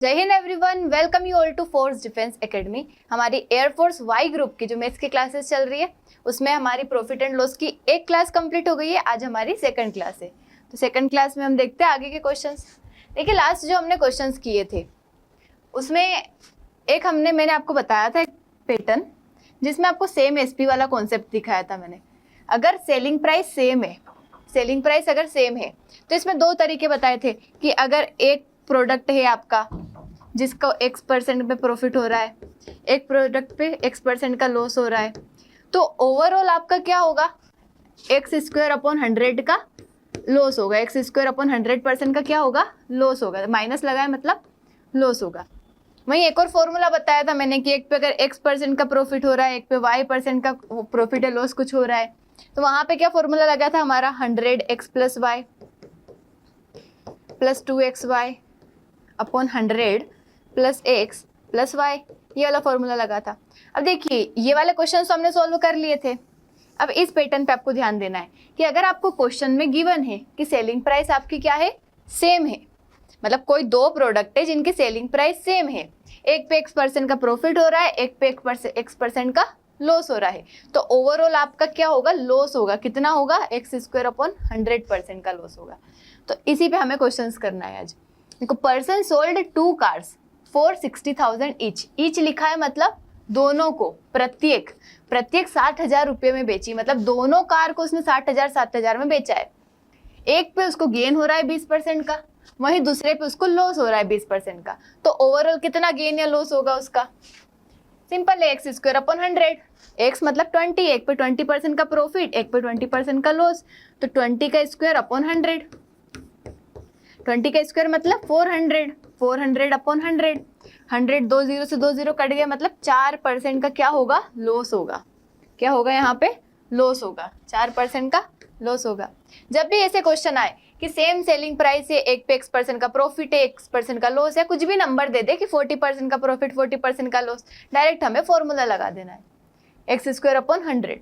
जय Hind everyone, welcome you all to Force Defence Academy. हमारी air force Y group की जो मैथ्स की क्लासेस चल रही है उसमें हमारी प्रॉफिट एंड लॉस की एक क्लास कंप्लीट हो गई है। आज हमारी सेकंड क्लास है। तो सेकंड क्लास में हम देखते हैं आगे के क्वेश्चंस। देखिए, लास्ट जो हमने क्वेश्चंस किए थे उसमें एक मैंने आपको बताया था एक पैटर्न जिसमें आपको सेम एसपी वाला कॉन्सेप्ट दिखाया था मैंने। अगर सेलिंग प्राइस सेम है, सेलिंग प्राइस अगर सेम है तो इसमें दो तरीके बताए थे कि अगर एक प्रोडक्ट है आपका जिसका x% पे प्रॉफिट हो रहा है, एक प्रोडक्ट पे x% का लॉस हो रहा है, तो ओवरऑल आपका क्या होगा, x² अपॉन 100 का लॉस होगा। x²अपॉन 100% का क्या होगा, लॉस होगा। माइनस लगाए मतलब लॉस होगा। वहीं एक और फॉर्मूला बताया था मैंने कि एक पे अगर x% का प्रॉफिट हो रहा है, एक पे y% का प्रॉफिट है, लॉस कुछ हो रहा है, तो वहां पे क्या फॉर्मूला लगा था हमारा, 100x plus y plus 2xy upon 100 plus x plus y, ये वाला फॉर्मूला लगा था। अब देखिए, ये वाले क्वेश्चन तो हमने सॉल्व कर लिए थे। अब इस पैटर्न पे आपको ध्यान देना है कि अगर आपको क्वेश्चन में गिवन है कि सेलिंग प्राइस आपकी क्या है, सेम है, मतलब कोई दो प्रोडक्ट है जिनकी सेलिंग प्राइस सेम है, एक पे x% का प्रॉफिट हो रहा है, एक पे x% का लॉस हो रहा है, तो ओवरऑल आपका क्या होगा, लॉस होगा। कितना होगा, x²अपॉन 100% का लॉस होगा। तो इसी पे हमें क्वेश्चंस करना है आज। देखो, person sold 2 cars for 60,000 each लिखा है, मतलब दोनों को प्रत्येक 60,000 रुपये में बेची, मतलब दोनों कार को उसने 60,000 में बेचा है। एक पे उसको गेन हो रहा है 20% का, वहीं दूसरे पे उसको लॉस हो रहा है 20% का, तो ओवरऑल कितना गेन या लॉस होगा उसका। सिंपल है, x²अपॉन 100, x मतलब 20, एक पे 20% का प्रॉफिट, एक पे 20% का लॉस, तो 20 का स्क्वायर अपॉन 100, 20 का स्क्वायर मतलब 400, 400 अपॉन 100, 100 दो जीरो से दो जीरो कट गया, मतलब 4% का क्या होगा, लॉस होगा। क्या होगा यहाँ पे, लॉस होगा, 4% का लॉस होगा। जब भी ऐसे क्वेश्चन आए कि सेम सेलिंग प्राइस है, एक पे x% का प्रॉफिट है, x% का लॉस है, कुछ भी नंबर दे दे कि 40% का प्रॉफिट 40% का लॉस, डायरेक्ट हमें फॉर्मूला लगा देना है, x²अपॉन 100।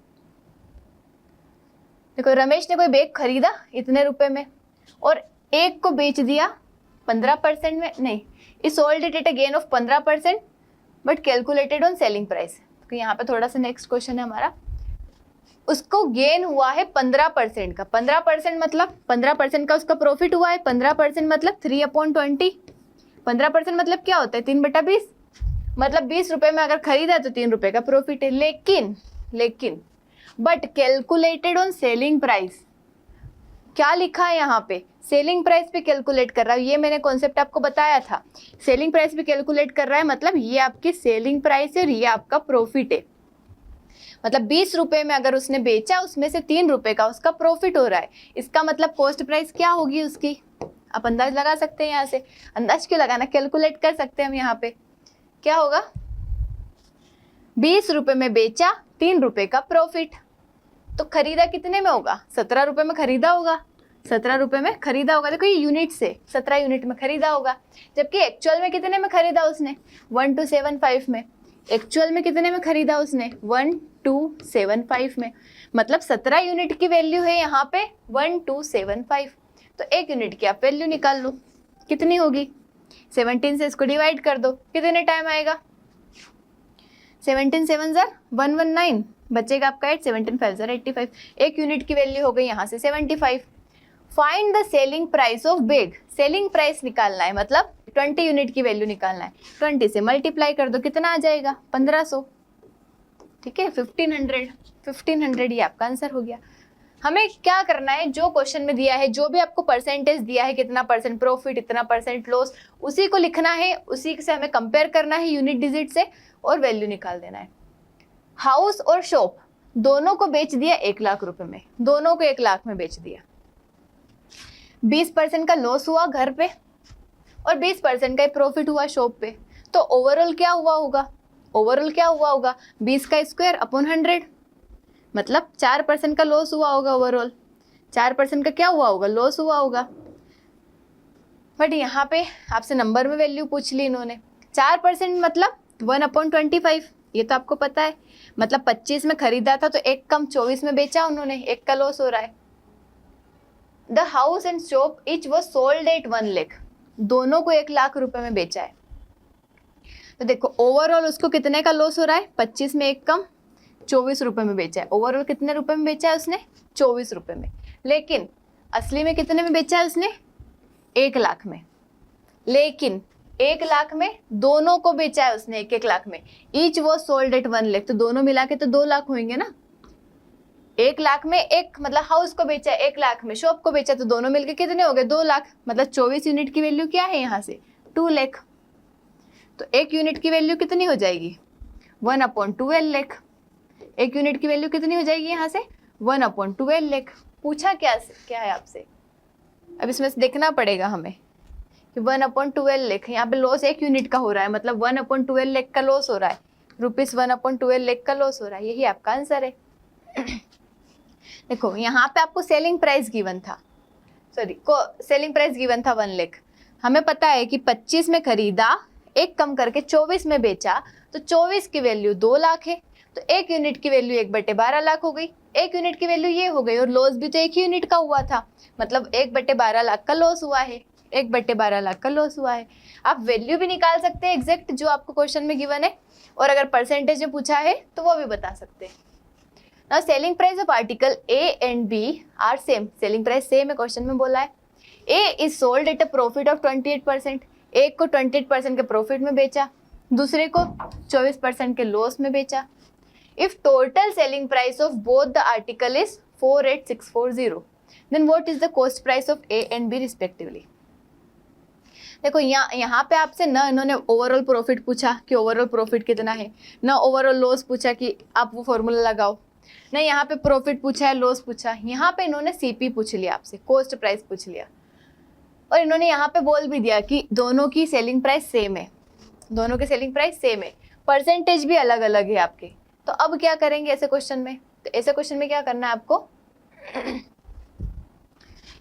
देखो, रमेश ने कोई बैग खरीदा इतने रुपए में और एक को बेच दिया 15% में, नहीं, it sold it at a gain of 15% but calculated on selling price. तो यहाँ पे थोड़ा सा नेक्स्ट क्वेश्चन है हमारा, उसको गेन हुआ है 15% का, 15% मतलब 15% का उसका प्रॉफिट हुआ है, 15% मतलब 3/20, 15% मतलब क्या होता है, 3/20, मतलब 20 रुपए में अगर खरीदा है तो 3 रुपए का प्रॉफिट है। लेकिन but calculated on selling price, क्या लिखा है यहाँ पे, सेलिंग प्राइस पे कैलकुलेट कर रहा है। ये मैंने कॉन्सेप्ट आपको बताया था, सेलिंग प्राइस पे कैलकुलेट कर रहा है, मतलब ये आपकी सेलिंग प्राइस है और ये आपका प्रॉफिट है। मतलब 20 रुपए में अगर उसने बेचा, उसमें से 3 रुपए का उसका प्रॉफिट हो रहा है, इसका मतलब कॉस्ट प्राइस क्या होगी उसकी, आप अंदाज लगा सकते हैं। यहाँ से अंदाज क्यों लगाना, कैलकुलेट कर सकते हैं हम। यहाँ पे क्या होगा, 20 रुपए में बेचा, 3 रुपए का प्रॉफिट, तो खरीदा कितने में होगा, 17 रुपए में खरीदा होगा, 17 रुपए में खरीदा होगा। देखो, ये यूनिट से 17 यूनिट में खरीदा होगा, जबकि एक्चुअल में कितने में खरीदा उसने, 1275 में। एक्चुअल में कितने में खरीदा उसने, 1275 में, मतलब 17 यूनिट की वैल्यू है यहाँ पे 1275। तो एक यूनिट की आप वैल्यू निकाल लो, कितनी होगी, 17 से इसको डिवाइड कर दो, कितने टाइम आएगा, 17 7 ज़र 119, बचेगा आपका 8, 17 5 ज़र 85, एक यूनिट की वैल्यू हो गई यहाँ से 75। Find the selling price of bag, selling price निकालना है, मतलब 20 यूनिट की वैल्यू निकालना है, 20 से मल्टीप्लाई कर दो, कितना आ जाएगा, 1500, ठीक है, 1500 ये आपका आंसर हो गया। हमें क्या करना है, जो क्वेश्चन में दिया है, जो भी आपको परसेंटेज दिया है, कितना परसेंट प्रॉफिट, इतना परसेंट लॉस, उसी को लिखना है, उसी से हमें कंपेयर करना है यूनिट डिजिट से और वैल्यू निकाल देना है। हाउस और शॉप दोनों को बेच दिया 1 लाख रुपए में, दोनों को 1 लाख में बेच दिया, 20% का लॉस हुआ घर पे और 20% का प्रॉफिट हुआ शॉप पे, तो ओवरऑल क्या हुआ होगा, ओवरऑल क्या हुआ होगा, 20 का स्क्वायर अपॉन 100, मतलब 4% का लॉस हुआ होगा ओवरऑल, 4% का क्या हुआ होगा, लॉस हुआ होगा। बट यहाँ पे आपसे नंबर में वैल्यू पूछ ली इन्होंने, 4% मतलब 1/25, ये तो आपको पता है, मतलब 25 में खरीदा था तो एक कम 24 में बेचा उन्होंने, एक का लॉस हो रहा है। The house and shop etch was sold at 1 lakh, दोनों को 1 लाख रुपए में बेचा है, तो देखो ओवरऑल उसको कितने का लॉस हो रहा है, 25 में एक कम, 24 रुपए में बेचा है। ओवरऑल कितने रुपए में बेचा है उसने, 24 रुपए में। लेकिन असली में कितने में बेचा है उसने, 1 लाख में। लेकिन 1 लाख में दोनों को बेचा है उसने, 1 लाख में। ईच वो सोल्ड एट 1 लाख, तो दोनों मिला के तो 2 लाख होंगे ना। 1 लाख में एक मतलब हाउस को बेचा है, 1 लाख में शॉप को बेचा, तो दोनों मिलके कितने हो गए, 2 लाख। मतलब 24 यूनिट की वैल्यू क्या है यहाँ से, 2 लाख। तो 1 यूनिट की वैल्यू कितनी हो जाएगी, 1/12 लाख। 1 यूनिट की वैल्यू कितनी हो जाएगी यहाँ से, 1/12 लाख। पूछा क्या है आपसे, अब इसमें से देखना पड़ेगा हमें कि 1/12 लाख, यहाँ पे लॉस 1 यूनिट का हो रहा है, मतलब 1/12 लाख का लॉस हो रहा है, रुपीस 1/12 लाख का लॉस हो रहा है। यही आपका आंसर है। देखो यहाँ पे आपको सेलिंग प्राइस गिवन था, सेलिंग प्राइस गिवन था 1 लाख। हमें पता है कि 25 में खरीदा, एक कम करके 24 में बेचा, तो 24 की वैल्यू 2 लाख है। तो 1 यूनिट की वैल्यू 1/12 लाख हो गई। 1 यूनिट की वैल्यू ये हो गई, और लॉस भी तो 1 यूनिट का हुआ था, मतलब 1/12 लाख का लॉस हुआ है। 1/12 लाख का लॉस हुआ है। आप वैल्यू भी निकाल सकते हैं एग्जैक्ट जो आपको क्वेश्चन में गिवन है, और अगर परसेंटेज में पूछा है तो वो भी बता सकते हैं। Now selling price of article A and B are same. Selling price same है, क्वेश्चन में बोला है। A is sold at a profit of 28%। एक को 28% के प्रॉफिट में बेचा, दूसरे को 24% के लॉस में बेचा। If total selling price of both the article is 48640, then what is the cost price of A and B respectively. देखो यहाँ पे आपसे ना इन्होंने ओवरऑल प्रॉफिट पूछा कि ओवरऑल प्रॉफिट कितना है, ना ओवरऑल लॉस पूछा कि आप वो फॉर्मूला लगाओ, ना यहाँ पे प्रॉफिट पूछा है, लॉस पूछा। यहाँ पे इन्होंने सीपी पूछ लिया आपसे, कॉस्ट प्राइस पूछ लिया, और इन्होंने यहाँ पे बोल भी दिया कि दोनों की सेलिंग प्राइस सेम है, दोनों की सेलिंग प्राइस सेम है, परसेंटेज भी अलग अलग है आपके। तो अब क्या करेंगे ऐसे क्वेश्चन में, तो ऐसे क्वेश्चन में क्या करना है आपको,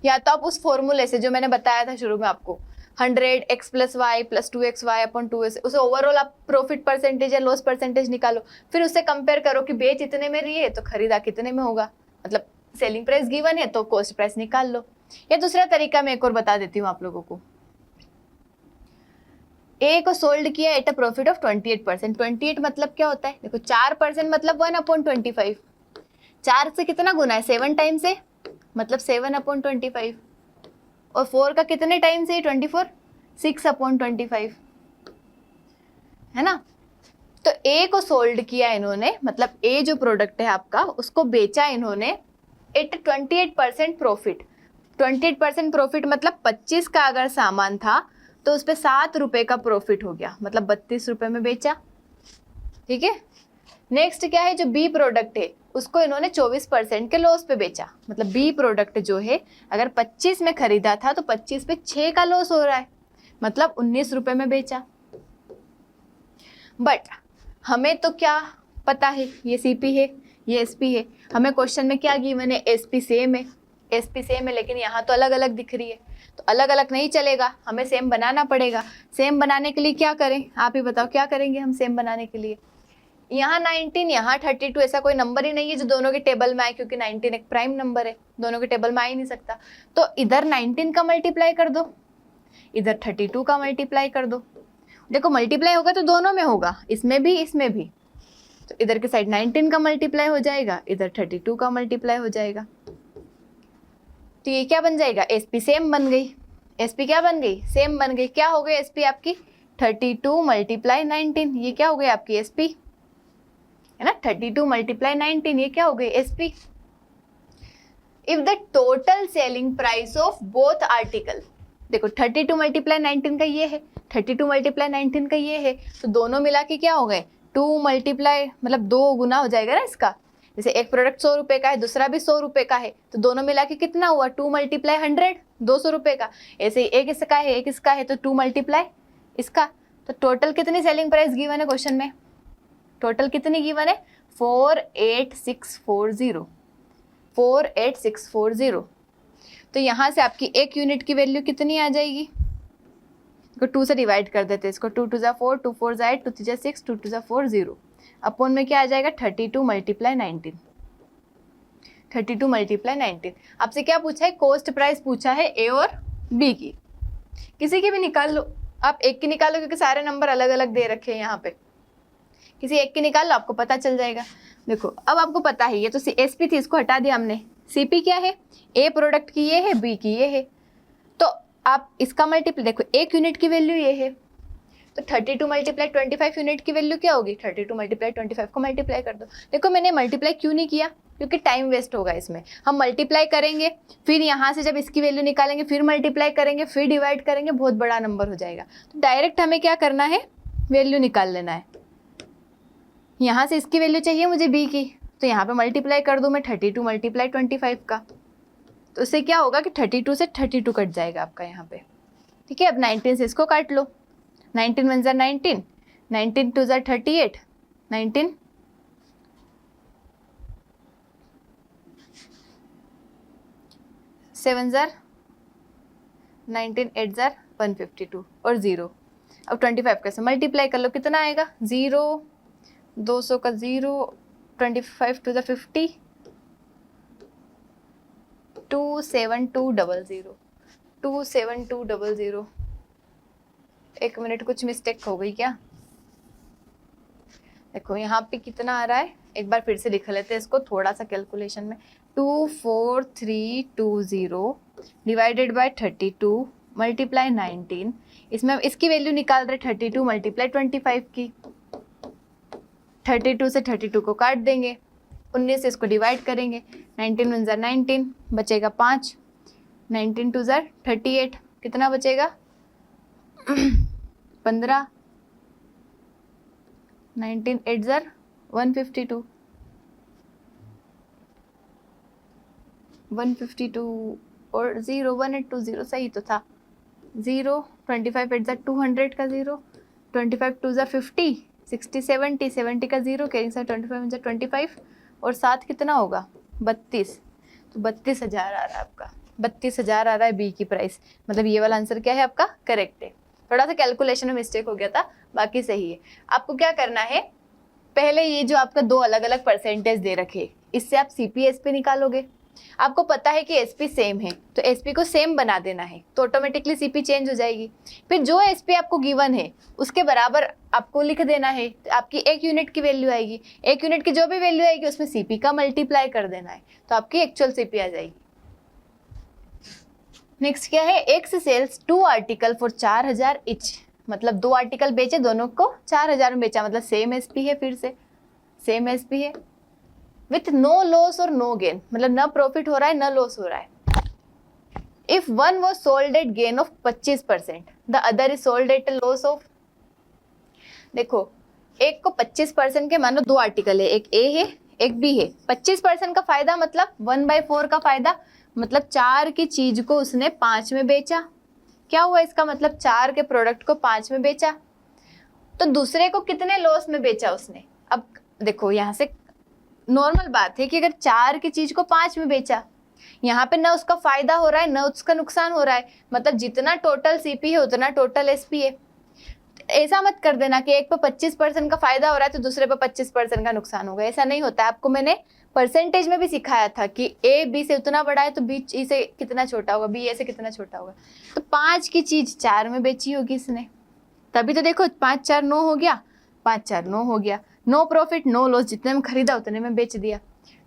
या तो आप उस फॉर्मूले से जो मैंने बताया था शुरू में आपको, 100x + y + 2xy/2s, उसे ओवरऑल आप प्रॉफिट परसेंटेज या लॉस परसेंटेज निकालो, फिर उससे कंपेयर करो कि बेच इतने में रही है तो खरीदा कितने में होगा, मतलब सेलिंग प्राइस गिवन है तो कॉस्ट प्राइस निकाल लो। या दूसरा तरीका मैं एक और बता देती हूँ आप लोगों को। ए को सोल्ड किया एट अ प्रॉफिट ऑफ 28%। 28 मतलब क्या होता है, देखो 4% मतलब 1/25। 4 से कितना गुना है, 7 टाइम्स है, मतलब 7/25। और 4 का कितने टाइम्स है, 24, 6/25 है ना। तो ए को सोल्ड किया इन्होंने, मतलब ए जो प्रोडक्ट है आपका उसको बेचा इन्होंने एट 28% प्रॉफिट। 28% प्रॉफिट मतलब 25 का अगर सामान था तो उस पर 7 रुपए का प्रॉफिट हो गया, मतलब 32 रुपए में बेचा। ठीक है। नेक्स्ट क्या है, जो बी प्रोडक्ट है उसको इन्होंने 24% के लॉस पे बेचा, मतलब बी प्रोडक्ट जो है अगर 25 में खरीदा था तो 25 पे 6 का लॉस हो रहा है, मतलब 19 रुपए में बेचा। बट हमें तो क्या पता है, ये सीपी है, ये एसपी है। हमें क्वेश्चन में क्या गिवन है, एसपी सेम है, एसपी सेम है, लेकिन यहाँ तो अलग अलग दिख रही है, तो अलग अलग नहीं चलेगा, हमें सेम बनाना पड़ेगा। सेम बनाने के लिए क्या करें, आप ही बताओ क्या करेंगे हम सेम बनाने के लिए। यहाँ 19, यहाँ 32, ऐसा कोई नंबर ही नहीं है जो दोनों के टेबल में आए, क्योंकि 19 एक प्राइम नंबर है, दोनों के टेबल में आ ही नहीं सकता। तो इधर 19 का मल्टीप्लाई कर दो, इधर 32 का मल्टीप्लाई कर दो। देखो मल्टीप्लाई होगा तो दोनों में होगा, इसमें भी इसमें भी। तो इधर के साइड 19 का मल्टीप्लाई हो जाएगा, इधर 32 का मल्टीप्लाई हो जाएगा। तो ये क्या बन जाएगा, एसपी सेम बन गई। एसपी क्या बन गई, सेम बन गई। क्या हो गई एसपी आपकी, 32 × 19, ये क्या हो गई आपकी एसपी, है ना। 32 × 19, ये क्या हो गई SP. If the total selling price of both article, देखो 32 × 19 का ये है, 32 × 19 का ये है, तो दोनों मिला के क्या हो गए, 2 मल्टीप्लाई, मतलब 2 गुना हो जाएगा ना इसका। जैसे एक प्रोडक्ट 100 रुपए का है, दूसरा भी 100 रुपए का है, तो दोनों मिला के कितना हुआ, 2 × 100, 200 रुपए का। ऐसे ही एक इसका है, एक इसका है, तो 2 × इसका। तो टोटल कितनी सेलिंग प्राइस गिवन है क्वेश्चन में, टोटल कितनी गिवन है, 48640, 48640। तो यहाँ से आपकी 1 यूनिट की वैल्यू कितनी आ जाएगी, को 2 से डिवाइड कर देते हैं इसको, 2 × 2 = 4, 2 × 4 = 8, 2 × 3 = 6, 2 × 2 = 4, 0। अपॉन में क्या आ जाएगा, 32 × 19, 32 × 19। आपसे क्या पूछा है, कॉस्ट प्राइस पूछा है ए और बी की, किसी की भी निकाल लो, आप एक की निकालो क्योंकि सारे नंबर अलग अलग दे रखे हैं यहाँ पे, किसी एक की निकाल लो आपको पता चल जाएगा। देखो अब आपको पता है ये तो एसपी थी, इसको हटा दिया हमने। सीपी क्या है, ए प्रोडक्ट की ये है, बी की ये है, तो आप इसका मल्टीप्लाई, देखो एक यूनिट की वैल्यू ये है, तो 32 मल्टीप्लाई 25 यूनिट की वैल्यू क्या होगी, 32 मल्टीप्लाई 25 को मल्टीप्लाई कर दो। देखो मैंने मल्टीप्लाई क्यों नहीं किया, क्योंकि टाइम वेस्ट होगा इसमें। हम मल्टीप्लाई करेंगे, फिर यहाँ से जब इसकी वैल्यू निकालेंगे, फिर मल्टीप्लाई करेंगे, फिर डिवाइड करेंगे, बहुत बड़ा नंबर हो जाएगा। तो डायरेक्ट हमें क्या करना है, वैल्यू निकाल लेना है। यहाँ से इसकी वैल्यू चाहिए मुझे बी की, तो यहाँ पे मल्टीप्लाई कर दूँ मैं 32 मल्टीप्लाई 25 का, तो उससे क्या होगा कि 32 से 32 कट जाएगा आपका यहाँ पे। ठीक है, अब 19 से इसको काट लो, 19 1 ज़ा 19, 19 2 ज़ा 38, 19 7 ज़ा 19, 8 ज़ा 152 और 0। अब 25 कैसे मल्टीप्लाई कर लो, कितना आएगा, 0 200 का 0, 25 2 ज़ा 50, 27200, 27200। एक मिनट, कुछ मिस्टेक हो गई क्या, देखो यहाँ पे कितना आ रहा है, एक बार फिर से लिख लेते हैं इसको थोड़ा सा कैलकुलेशन में। 24320 डिवाइडेड बाय 32 मल्टीप्लाई 19, इसमें हम इसकी वैल्यू निकाल रहे 32 मल्टीप्लाई 25 की। 32 से 32 को काट देंगे, 19 से इसको डिवाइड करेंगे, 19 1 ज़ा 19, बचेगा 5, 19 2 ज़ा 38, कितना बचेगा 15, 19 8 ज़ा 152, 152 और 0 1820, सही तो था। 0 25 8 ज़ा 200 का 0, 25 2 ज़ा 50, 60 70, 70 का 0, कैरिंग साइड 25 ज़ा 25 और 7 कितना होगा 32, तो 32,000 आ रहा है आपका, 32,000 आ रहा है बी की प्राइस। मतलब ये वाला आंसर क्या है आपका, करेक्ट है। थोड़ा सा कैलकुलेशन में मिस्टेक हो गया था, बाकी सही है। आपको क्या करना है, पहले ये जो आपका दो अलग अलग परसेंटेज दे रखे, इससे आप सीपी एसपी निकालोगे। आपको पता है कि एसपी सेम है, तो एसपी को सेम बना देना है, तो ऑटोमेटिकली सीपी चेंज हो जाएगी। फिर जो एसपी आपको गिवन है उसके बराबर आपको लिख देना है, तो आपकी एक यूनिट की वैल्यू आएगी, एक यूनिट की जो भी वैल्यू आएगी उसमें सीपी का मल्टीप्लाई कर देना है, तो आपकी एक्चुअल सीपी आ जाएगी। नेक्स्ट क्या है, X sells 2 article for 4000 each, मतलब 2 आर्टिकल बेचे, दोनों को 4000 में बेचा, मतलब सेम एसपी है, फिर से सेम एसपी है, विथ नो लॉस और नो गेन, मतलब न प्रॉफिट हो रहा है न लॉस हो रहा है। If one was sold at gain of 25%, the other is sold eight loss of, देखो एक को 25% के, मानो 2 आर्टिकल है, एक ए है एक बी है, 25% का फायदा मतलब 1/4 का फायदा, मतलब 4 की चीज को उसने 5 में बेचा। क्या हुआ इसका मतलब, 4 के प्रोडक्ट को 5 में बेचा, तो दूसरे को कितने लॉस में बेचा उसने। अब देखो यहाँ से नॉर्मल बात है कि अगर 4 की चीज को 5 में बेचा, यहाँ पे ना उसका फायदा हो रहा है ना उसका नुकसान हो रहा है, मतलब जितना टोटल सीपी है उतना टोटल एसपी है। ऐसा मत कर देना कि एक पे 25% का फायदा हो रहा है तो दूसरे पे 25% का नुकसान होगा, ऐसा नहीं होता है। आपको मैंने परसेंटेज में भी सिखाया था कि ए बी से उतना बड़ा है तो बी ई से कितना छोटा होगा, बी ए से कितना छोटा होगा। तो 5 की चीज 4 में बेची होगी इसने, तभी तो देखो 5 4 9 हो गया, 5 4 9 हो गया, नो प्रॉफिट नो लॉस, जितने में खरीदा उतने में बेच दिया।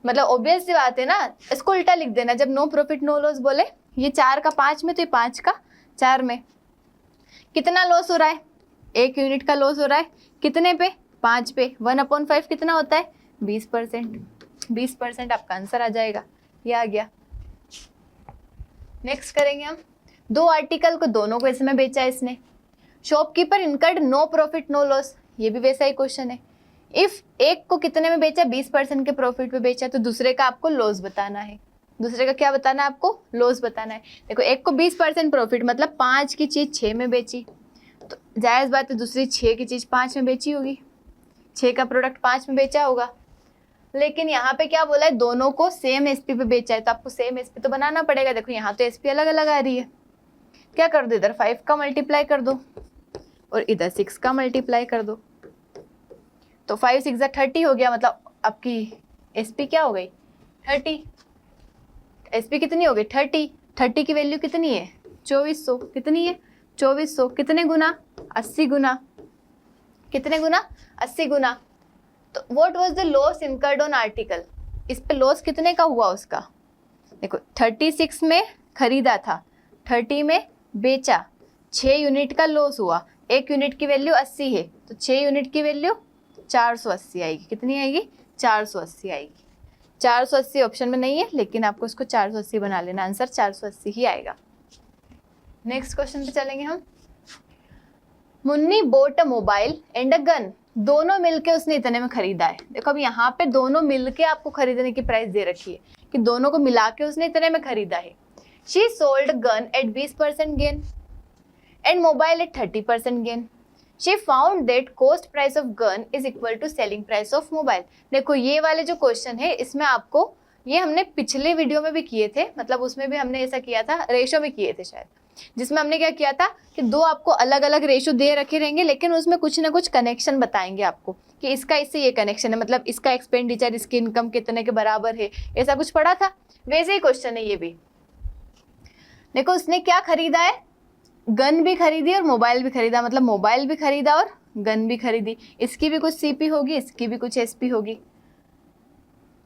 मतलब ऑब्वियस सी बात है ना, इसको उल्टा लिख देना, जब नो प्रॉफिट नो लॉस बोले, ये 4 का 5 में तो ये 5 का 4 में। कितना लॉस हो रहा है, 1 यूनिट का लॉस हो रहा है, कितने पे 5 पे, 1/5 कितना होता है 20%, 20% आपका आंसर आ जाएगा, ये आ गया। नेक्स्ट करेंगे हम, 2 आर्टिकल को दोनों को इसमें बेचा इसने, shopkeeper incurred no profit no loss, ये भी वैसा ही क्वेश्चन है। इफ एक को कितने में बेचा, 20% के प्रॉफिट पे बेचा, तो दूसरे का आपको लॉस बताना है। दूसरे का क्या बताना है आपको, लॉस बताना है। देखो एक को 20% प्रॉफिट, मतलब 5 की चीज 6 में बेची, तो जायज़ बात है दूसरी 6 की चीज 5 में बेची होगी, 6 का प्रोडक्ट 5 में बेचा होगा। लेकिन यहाँ पे क्या बोला है, दोनों को सेम एसपी पे बेचा है, तो आपको सेम एसपी तो बनाना पड़ेगा। देखो यहाँ तो एसपी अलग अलग आ रही है, क्या कर दो, इधर 5 का मल्टीप्लाई कर दो और इधर 6 का मल्टीप्लाई कर दो, तो 5 6 30 हो गया, मतलब आपकी एसपी क्या हो गई 30, एसपी कितनी हो गई 30, 30 की वैल्यू कितनी है 2400, कितनी है 2400 कितने गुना? 80 गुना। कितने गुना? 80 गुना। तो what was the loss incurred on article? इस पे लॉस कितने का हुआ उसका? देखो 36 में खरीदा था, 30 में बेचा, 6 यूनिट का लॉस हुआ। 1 यूनिट की वैल्यू 80 है, तो 6 यूनिट की वैल्यू 480 आएगी। कितनी आएगी? 480 आएगी। 480 ऑप्शन में नहीं है, लेकिन आपको इसको 480 बना लेना, आंसर 480 ही आएगा। नेक्स्ट क्वेश्चन पे चलेंगे हम। Munni boat a mobile and a gun, दोनों मिलके उसने इतने में खरीदा है। देखो अब यहाँ पे दोनों मिलके आपको खरीदने की प्राइस दे रखी है कि दोनों को मिला के उसने इतने में खरीदा है। She sold gun at 20% gain and mobile at 30% gain. She found that cost price of gun is equal to selling price of mobile. देखो ये वाले जो क्वेश्चन है, इसमें आपको, ये हमने पिछले वीडियो में भी किए थे, मतलब उसमें भी हमने ऐसा किया था, रेशो में किए थे शायद, जिसमें हमने क्या किया था कि दो आपको अलग अलग रेशो दे रखे रहेंगे, लेकिन उसमें कुछ ना कुछ कनेक्शन बताएंगे आपको कि इसका इससे ये कनेक्शन है, मतलब इसका एक्सपेंडिचर इसकी इनकम कितने के बराबर है, ऐसा कुछ पढ़ा था। वैसे ही क्वेश्चन है ये भी। देखो उसने क्या खरीदा है? गन भी खरीदी और मोबाइल भी खरीदा, मतलब मोबाइल भी खरीदा और गन भी खरीदी। इसकी भी कुछ सीपी होगी, इसकी भी कुछ एसपी होगी।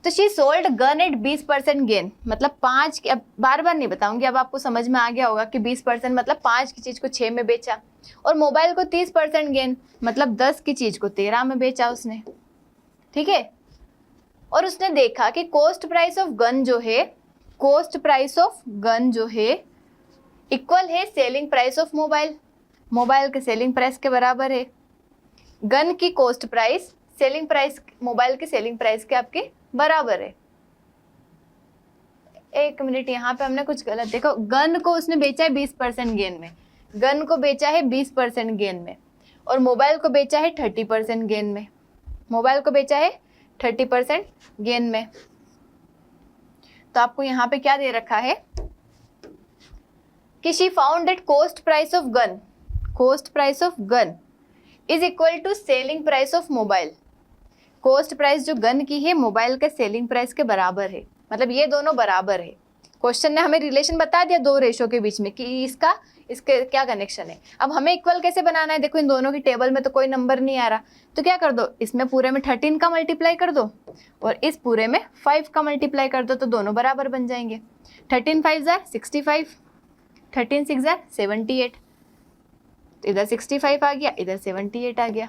तो she sold gun at 20% gain, मतलब 5 की, अब बार बार नहीं बताऊंगी, अब आपको समझ में आ गया होगा कि 20% मतलब 5 की चीज को 6 में बेचा, और मोबाइल को 30% गेन, मतलब 10 की चीज को 13 में बेचा उसने। ठीक है। और उसने देखा कि कॉस्ट प्राइस ऑफ गन जो है, कॉस्ट प्राइस ऑफ गन जो है इक्वल है selling price of mobile, mobile के सेलिंग प्राइस के बराबर है। गन की cost price selling price mobile के सेलिंग प्राइस के आपके बराबर है। एक मिनट, यहाँ पे हमने कुछ गलत, देखो गन को उसने बेचा है 20% गेन में, गन को बेचा है 20% गेन में, और मोबाइल को बेचा है 30% गेन में, मोबाइल को बेचा है 30% गेन में। तो आपको यहाँ पे क्या दे रखा है कि she found that cost price of gun, cost price of gun is equal to selling price of mobile. Cost price जो गन की है मोबाइल के सेलिंग प्राइस के बराबर है, मतलब ये दोनों बराबर है। क्वेश्चन ने हमें रिलेशन बता दिया दो रेशो के बीच में कि इसके क्या कनेक्शन है। अब हमें इक्वल कैसे बनाना है? देखो इन दोनों की टेबल में तो कोई नंबर नहीं आ रहा, तो क्या कर दो, इसमें पूरे में 13 का मल्टीप्लाई कर दो और इस पूरे में 5 का मल्टीप्लाई कर दो, तो दोनों बराबर बन जाएंगे। 13 5 65, 13 6 78, इधर 65 आ गया, इधर 78 आ गया।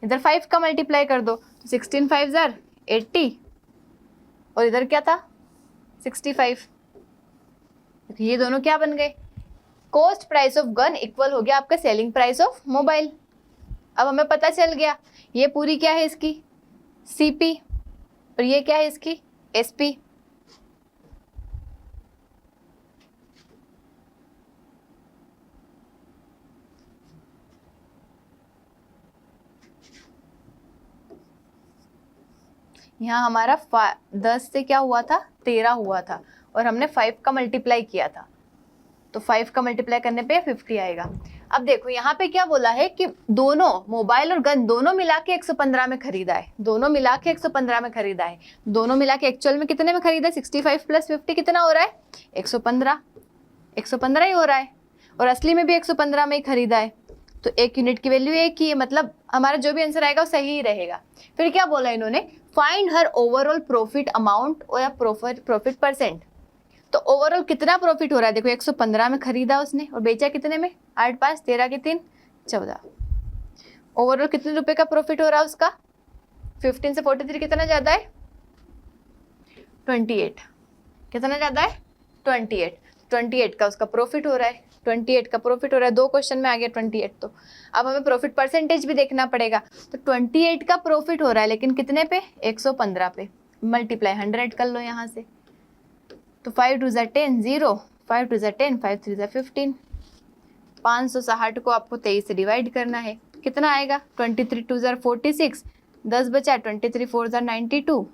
इधर 5 का मल्टीप्लाई कर दो, तो 16 5 80, और इधर क्या था 65। ये दोनों क्या बन गए? Cost price of gun equal हो गया आपका सेलिंग प्राइस ऑफ मोबाइल। अब हमें पता चल गया ये पूरी क्या है इसकी सीपी, और ये क्या है इसकी एसपी। यहाँ हमारा 10 से क्या हुआ था 13 हुआ था, और हमने 5 का मल्टीप्लाई किया था, तो 5 का मल्टीप्लाई करने पे 50 आएगा। अब देखो यहाँ पे क्या बोला है कि दोनों मोबाइल और गन दोनों मिला के 115 में खरीदा है, दोनों मिला के 115 में खरीदा है। दोनों मिला के एक्चुअल में कितने में खरीदा है? 65 + 50 कितना हो रहा है? 115, 115 ही हो रहा है, और असली में भी 115 में ही खरीदा है, तो 1 यूनिट की वैल्यू 1 ही है, मतलब हमारा जो भी आंसर आएगा वो सही ही रहेगा। फिर क्या बोला इन्होंने? Find her overall profit amount और या प्रॉफिट परसेंट। तो ओवरऑल कितना प्रॉफिट हो रहा है? देखो 115 में खरीदा उसने और बेचा कितने में? 8 5 13 के 3 14। ओवरऑल कितने रुपए का प्रॉफिट हो रहा है उसका? 15 से 43 कितना ज्यादा है? 28। कितना ज्यादा है? 28। 28 का उसका प्रॉफिट हो रहा है, 28 का प्रॉफिट हो रहा है। 2 क्वेश्चन में आ गया 28। तो अब हमें प्रॉफिट परसेंटेज भी देखना पड़ेगा। तो 28 का प्रॉफिट हो रहा है, लेकिन कितने पे? 115 पे। मल्टीप्लाई 100 कर लो यहाँ से, तो 5 2 10 0, 5 2 10, 5 3 15। 560 को आपको 23 से डिवाइड करना है, कितना आएगा? 23 2 46, 10 बचा, 23 4 92,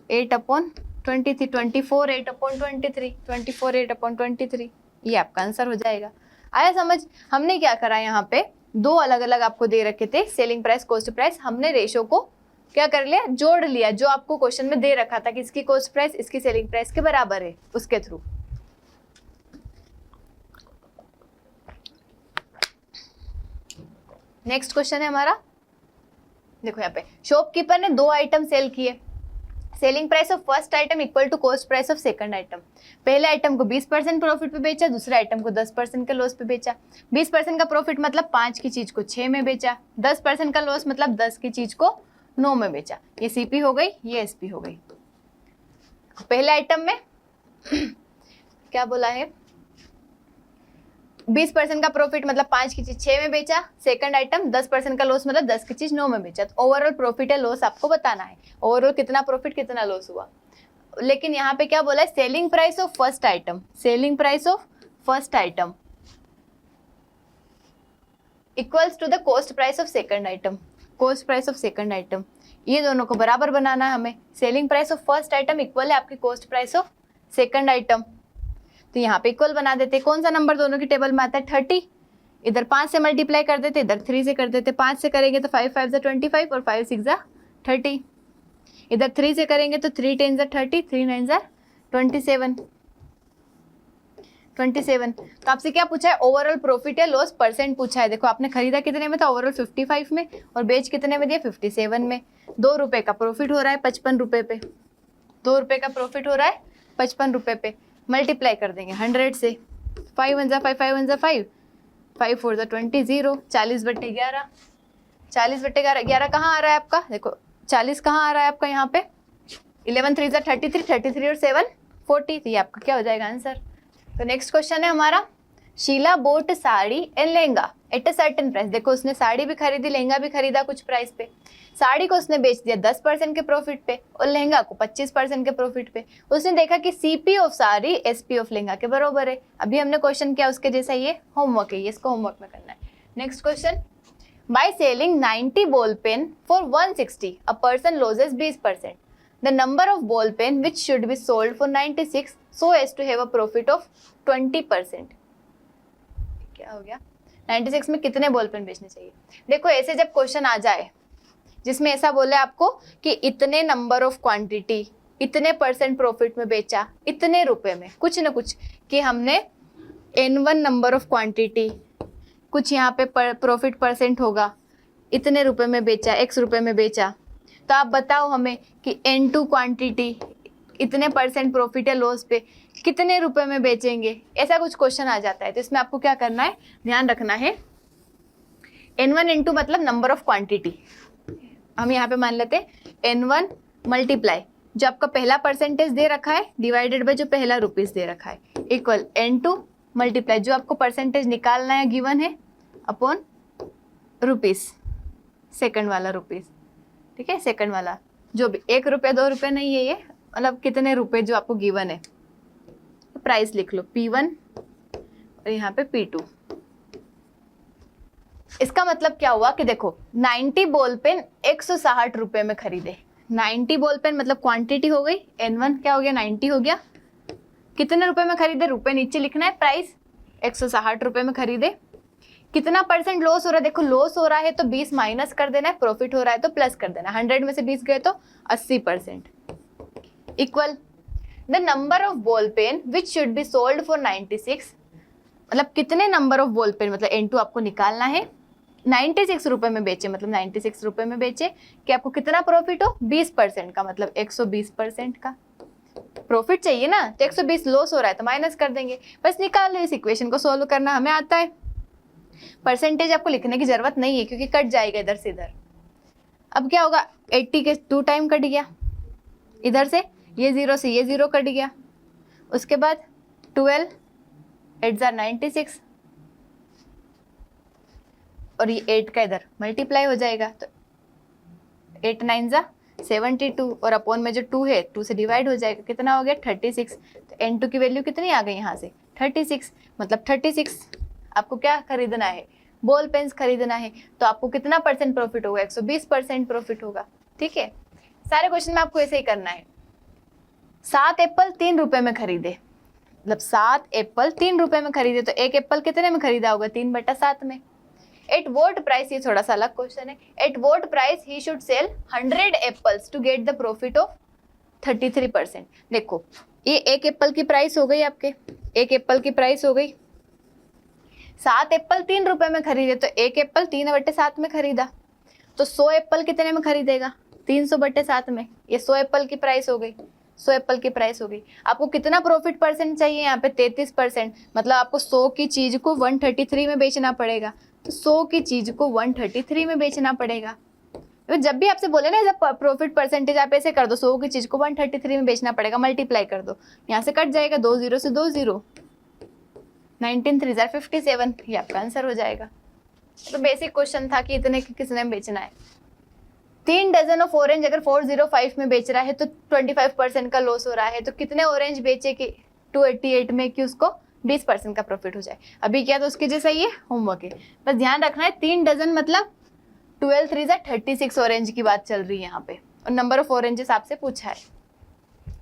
8/23, 24 8/23, 24 8/23, ये आपका आंसर हो जाएगा। आया समझ? हमने क्या करा यहाँ पे, दो अलग अलग आपको दे रखे थे सेलिंग प्राइस कॉस्ट प्राइस, हमने रेशो को क्या कर लिया? जोड़ लिया, जो आपको क्वेश्चन में दे रखा था कि इसकी कॉस्ट प्राइस इसकी सेलिंग प्राइस के बराबर है, उसके थ्रू। नेक्स्ट क्वेश्चन है हमारा, देखो यहाँ पे शॉपकीपर ने 2 आइटम सेल किए, selling price of first item equal to cost price of second item. पहले आइटम को 20% प्रॉफिट पे बेचा, दूसरे आइटम को 10% का लॉस पे बेचा। 20% का प्रॉफिट मतलब 5 की चीज को 6 में बेचा, 10% का लॉस मतलब 10 की चीज को 9 में बेचा। ये सीपी हो गई, ये एसपी हो गई। पहले आइटम में क्या बोला है, 20% का प्रॉफिट मतलब 5 की चीज 6 में बेचा, सेकंड आइटम 10% का लॉस मतलब 10 की चीज 9 में बेचा। तो ओवरऑल प्रॉफिट या लॉस आपको बताना है, ओवरऑल कितना प्रॉफिट कितना लॉस हुआ। लेकिन यहाँ पे क्या बोला है, selling price of first item, selling price of first item equals to the cost price of second item, cost price of second item. ये दोनों को बराबर बनाना है हमें। Selling price of first item equal है आपकी cost price of second item, तो यहाँ पे इक्वल बना देते। कौन सा नंबर दोनों की टेबल में आता है, 30। इधर 5 से मल्टीप्लाई कर देते, इधर 3 से कर देते। 5 से करेंगे तो 5 5 25 और 5 6 30। इधर 3 से करेंगे तो 3 10 30, 3 9 27 27। तो आपसे क्या पूछा है, ओवरऑल प्रॉफिट या लॉस परसेंट पूछा है। देखो आपने खरीदा कितने में था, ओवरऑल 55 में, और बेच कितने में दिया, 57 में। 2 रुपए का प्रॉफिट हो रहा है 55 रुपए पे, 2 रुपए का प्रॉफिट हो रहा है 55 रुपए पे। मल्टीप्लाई कर देंगे 100 से, 5 1 5 5 1 5, 5 4 20 0, 40/11। 40/11 कहाँ आ रहा है आपका, देखो 40 कहाँ आ रहा है आपका यहाँ पे, 11 3 33, 33 और 7 40। तो ये आपका क्या हो जाएगा आंसर। तो नेक्स्ट क्वेश्चन है हमारा, Sheela bought sari and lehenga at a certain price. देखो उसने साड़ी भी खरीदी, लहंगा भी खरीदा कुछ प्राइस पे। साड़ी को उसने बेच दिया 10% के प्रॉफिट पे और लहंगा को 25% के प्रॉफिट पे। उसने देखा कि CP of sari SP of lehenga के बराबर है। अभी हमने क्वेश्चन किया उसके जैसा, ये होमवर्क है, ये इसको होमवर्क में करना है। Next question, by selling 90 ball pen for 160 a person losses 20%। The number of ball pen which should be sold for 96 so as to have a profit of 20%। क्या हो गया, 96 में कितने बॉल पेन बेचने चाहिए। देखो ऐसे जब क्वेश्चन आ जाए जिसमें ऐसा बोले आपको कि इतने नंबर ऑफ क्वांटिटी इतने % प्रॉफिट में बेचा इतने रुपए में, कुछ ना कुछ कि हमने N1 नंबर ऑफ क्वांटिटी, कुछ यहाँ पे प्रॉफिट % होगा, इतने रुपए में बेचा, X रुपए में बेचा। तो आप बताओ हमें कि N2 क्वांटिटी इतने % प्रॉफिट या लॉस पे कितने रुपए में बेचेंगे, ऐसा कुछ क्वेश्चन आ जाता है। तो इसमें आपको क्या करना है, ध्यान रखना है, N1 N2 मतलब नंबर ऑफ क्वांटिटी। हम यहाँ पे मान लेते हैं N1 मल्टीप्लाई जो आपका पहला % दे रखा है डिवाइडेड बाय जो पहला रुपीस दे रखा है इक्वल N2 मल्टीप्लाई जो आपको % निकालना है गिवन है अपॉन रुपीस, सेकंड वाला रुपीस, ठीक है, सेकंड वाला जो भी 1 रुपये 2 रुपये नहीं है, ये मतलब कितने रुपए जो आपको गिवन है। तो प्राइस लिख लो P1 और यहाँ पे P2। इसका मतलब क्या हुआ कि देखो 90 बॉल पेन 160 रुपए में खरीदे। 90 बॉल पेन मतलब क्वांटिटी हो गई, N1 क्या हो गया 90 हो गया। कितने रुपए में खरीदे, रुपए नीचे लिखना है, प्राइस 160 रुपए में खरीदे। कितना % लॉस हो रहा है, देखो लॉस हो रहा है तो 20 माइनस कर देना है, प्रॉफिट हो रहा है तो प्लस कर देना। 100 में से 20 गए तो 80% equal the number of ball pen which should be sold for 96। मतलब कितने नंबर ऑफ बॉल पेन मतलब N2 आपको निकालना है, 96 रुपए में बेचे मतलब 96 रुपए में बेचे कि आपको कितना प्रॉफिट हो, 20% का मतलब 120% का प्रॉफिट चाहिए ना। तो 120 लॉस हो रहा है तो माइनस कर देंगे, बस निकाल लो। इस इक्वेशन को सॉल्व करना हमें आता है। परसेंटेज आपको लिखने की जरूरत नहीं है क्योंकि कट जाएगा इधर से इधर। अब क्या होगा, 80 के 2 टाइम कट गया, इधर से ये 0 से ये 0 कट गया, उसके बाद 12 8 96 और ये 8 का इधर मल्टीप्लाई हो जाएगा तो 8 9 72 और अपॉन में जो 2 है 2 से डिवाइड हो जाएगा, कितना हो गया 36। तो N2 की वैल्यू कितनी आ गई यहाँ से 36, मतलब 36 आपको क्या खरीदना है, बॉल पेन्स खरीदना है। तो आपको कितना % प्रॉफिट होगा, 120% प्रॉफिट होगा। ठीक है, सारे क्वेश्चन में आपको ऐसे ही करना है। 7 एप्पल 3 रुपए में खरीदे, मतलब 7 एप्पल 3 रुपए में खरीदे तो 1 एप्पल कितने में खरीदा होगा, 3/7 में। एट वॉट प्राइस, ये थोड़ा सा अलग क्वेश्चन है, at what price he should sell 100 apples to get the profit of 33%। देखो ये 1 एप्पल की प्राइस हो गई आपके, 1 एप्पल की प्राइस हो गई 7 एप्पल 3 रुपए में खरीदे तो 1 एप्पल 3/7 में खरीदा, तो 100 एप्पल कितने में खरीदेगा? 300/7 में। ये 100 एप्पल की प्राइस हो गई, 100 एप्पल की प्राइस हो गई। आपको कितना प्रॉफिट परसेंट चाहिए यहाँ पे? 33%। मतलब आपको 100 की चीज को 133 में बेचना पड़ेगा, तो 100 की चीज को 133 में बेचना पड़ेगा। तो जब भी आपसे बोले ना जब प्रॉफिट परसेंटेज, आप ऐसे कर दो, 100 की चीज को 133 में बेचना पड़ेगा, मल्टीप्लाई कर दो, यहाँ से कट जाएगा 2 0 से 2 0, 19 3 57, ये आपका आंसर हो जाएगा। तो बेसिक क्वेश्चन था कि इतने किसने बेचना है। 3 डजन ऑफ ऑरेंज अगर 405 में बेच रहा है तो 25% का लॉस हो रहा है, तो कितने ऑरेंज बेचे कि 288 में कि उसको 20% का प्रॉफिट हो जाए। अभी क्या तो उसके जैसा ये होमवर्क है, बस ध्यान रखना है 3 डजन मतलब 12 3 36 ऑरेंज की बात चल रही है यहाँ पे, और नंबर ऑफ ऑरेंजेस आपसे पूछा है,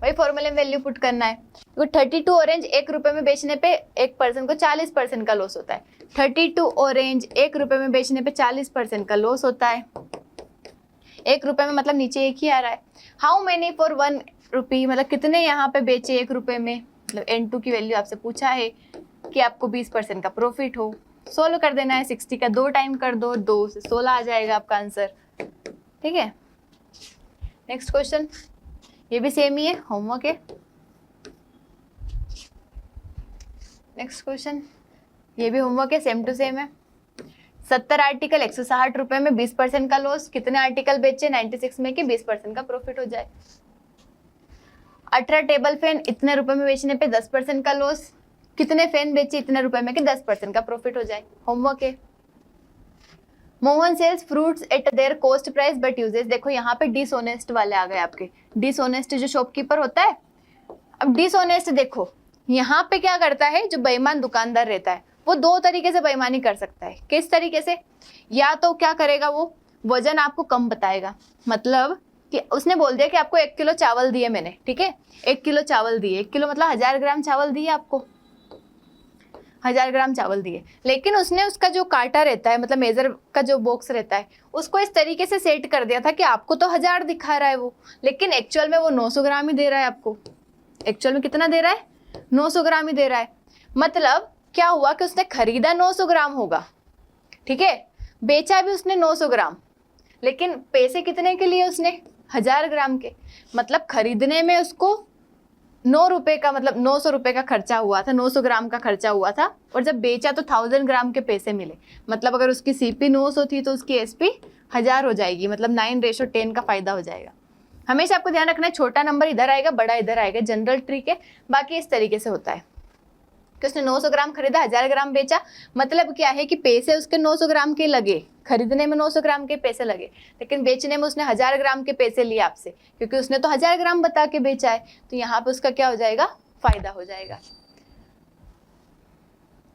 वही फॉर्मूले में वैल्यू पुट करना है। तो 32 ऑरेंज 1 रुपए में बेचने पे एक पर्सन को 40% का लॉस होता है। 32 ऑरेंज 1 रुपए में बेचने पे 40% का लॉस होता है। 1 रुपए में मतलब नीचे 1 ही आ रहा है। हाउ मेनी फॉर 1 रुपी, मतलब कितने यहाँ पे बेचे 1 रुपए में, मतलब N2 की वैल्यू आपसे पूछा है कि आपको 20% का प्रॉफिट हो। सोल्व कर देना है, 60 का 2 टाइम कर दो, 2 से 16 आ जाएगा आपका आंसर। ठीक है, नेक्स्ट क्वेश्चन, ये भी सेम ही है, होमवर्क है। नेक्स्ट क्वेश्चन, ये भी होमवर्क है, सेम टू सेम है। 70 आर्टिकल 160 रुपए में 20% का लॉस, कितने आर्टिकल बेचे 96 में कि 20% का प्रॉफिट हो जाए। 18 टेबल फैन इतने रुपए में बेचने पे 10% का लॉस, कितने फैन बेचे इतने रुपए में कि 10% का प्रॉफिट हो जाए। होमवर्क है। Mohan sells fruits at their cost price but uses, देखो यहाँ पे डिसऑनेस्ट वाले आ गए आपके, डिसऑनेस्ट जो शॉपकीपर होता है। अब डिसऑनेस्ट देखो यहाँ पे क्या करता है, जो बेईमान दुकानदार रहता है वो 2 तरीके से बेईमानी कर सकता है। किस तरीके से? या तो क्या करेगा, वो वजन आपको कम बताएगा, मतलब कि उसने बोल दिया कि आपको 1 किलो चावल दिए मैंने, ठीक है, 1 किलो चावल दिए, 1 किलो मतलब 1000 ग्राम चावल दिए आपको, 1000 ग्राम चावल दिए, लेकिन उसने उसका जो कांटा रहता है, मतलब मेजर का जो बॉक्स रहता है, उसको इस तरीके से सेट कर दिया था कि आपको तो 1000 दिखा रहा है वो, लेकिन एक्चुअल में वो 900 ग्राम ही दे रहा है आपको। एक्चुअल में कितना दे रहा है? 900 ग्राम ही दे रहा है। मतलब क्या हुआ कि उसने खरीदा 900 ग्राम होगा, ठीक है, बेचा भी उसने 900 ग्राम, लेकिन पैसे कितने के लिए? उसने 1000 ग्राम के। मतलब खरीदने में उसको 9 रुपए का, मतलब 900 रुपए का खर्चा हुआ था, 900 ग्राम का खर्चा हुआ था, और जब बेचा तो 1000 ग्राम के पैसे मिले। मतलब अगर उसकी सीपी 900 थी तो उसकी एसपी 1000 हो जाएगी, मतलब 9:10 का फायदा हो जाएगा। हमेशा आपको ध्यान रखना है, छोटा नंबर इधर आएगा, बड़ा इधर आएगा, जनरल ट्रिक है। बाकी इस तरीके से होता है कि उसने 900 ग्राम खरीदा, 1000 ग्राम बेचा। मतलब क्या है कि पैसे उसके 900 ग्राम के लगे, खरीदने में 900 ग्राम के पैसे लगे, लेकिन बेचने में उसने 1000 ग्राम के पैसे लिए आपसे, क्योंकि उसने तो 1000 ग्राम बता के बेचा है, तो यहाँ पे उसका क्या हो जाएगा? फायदा हो जाएगा।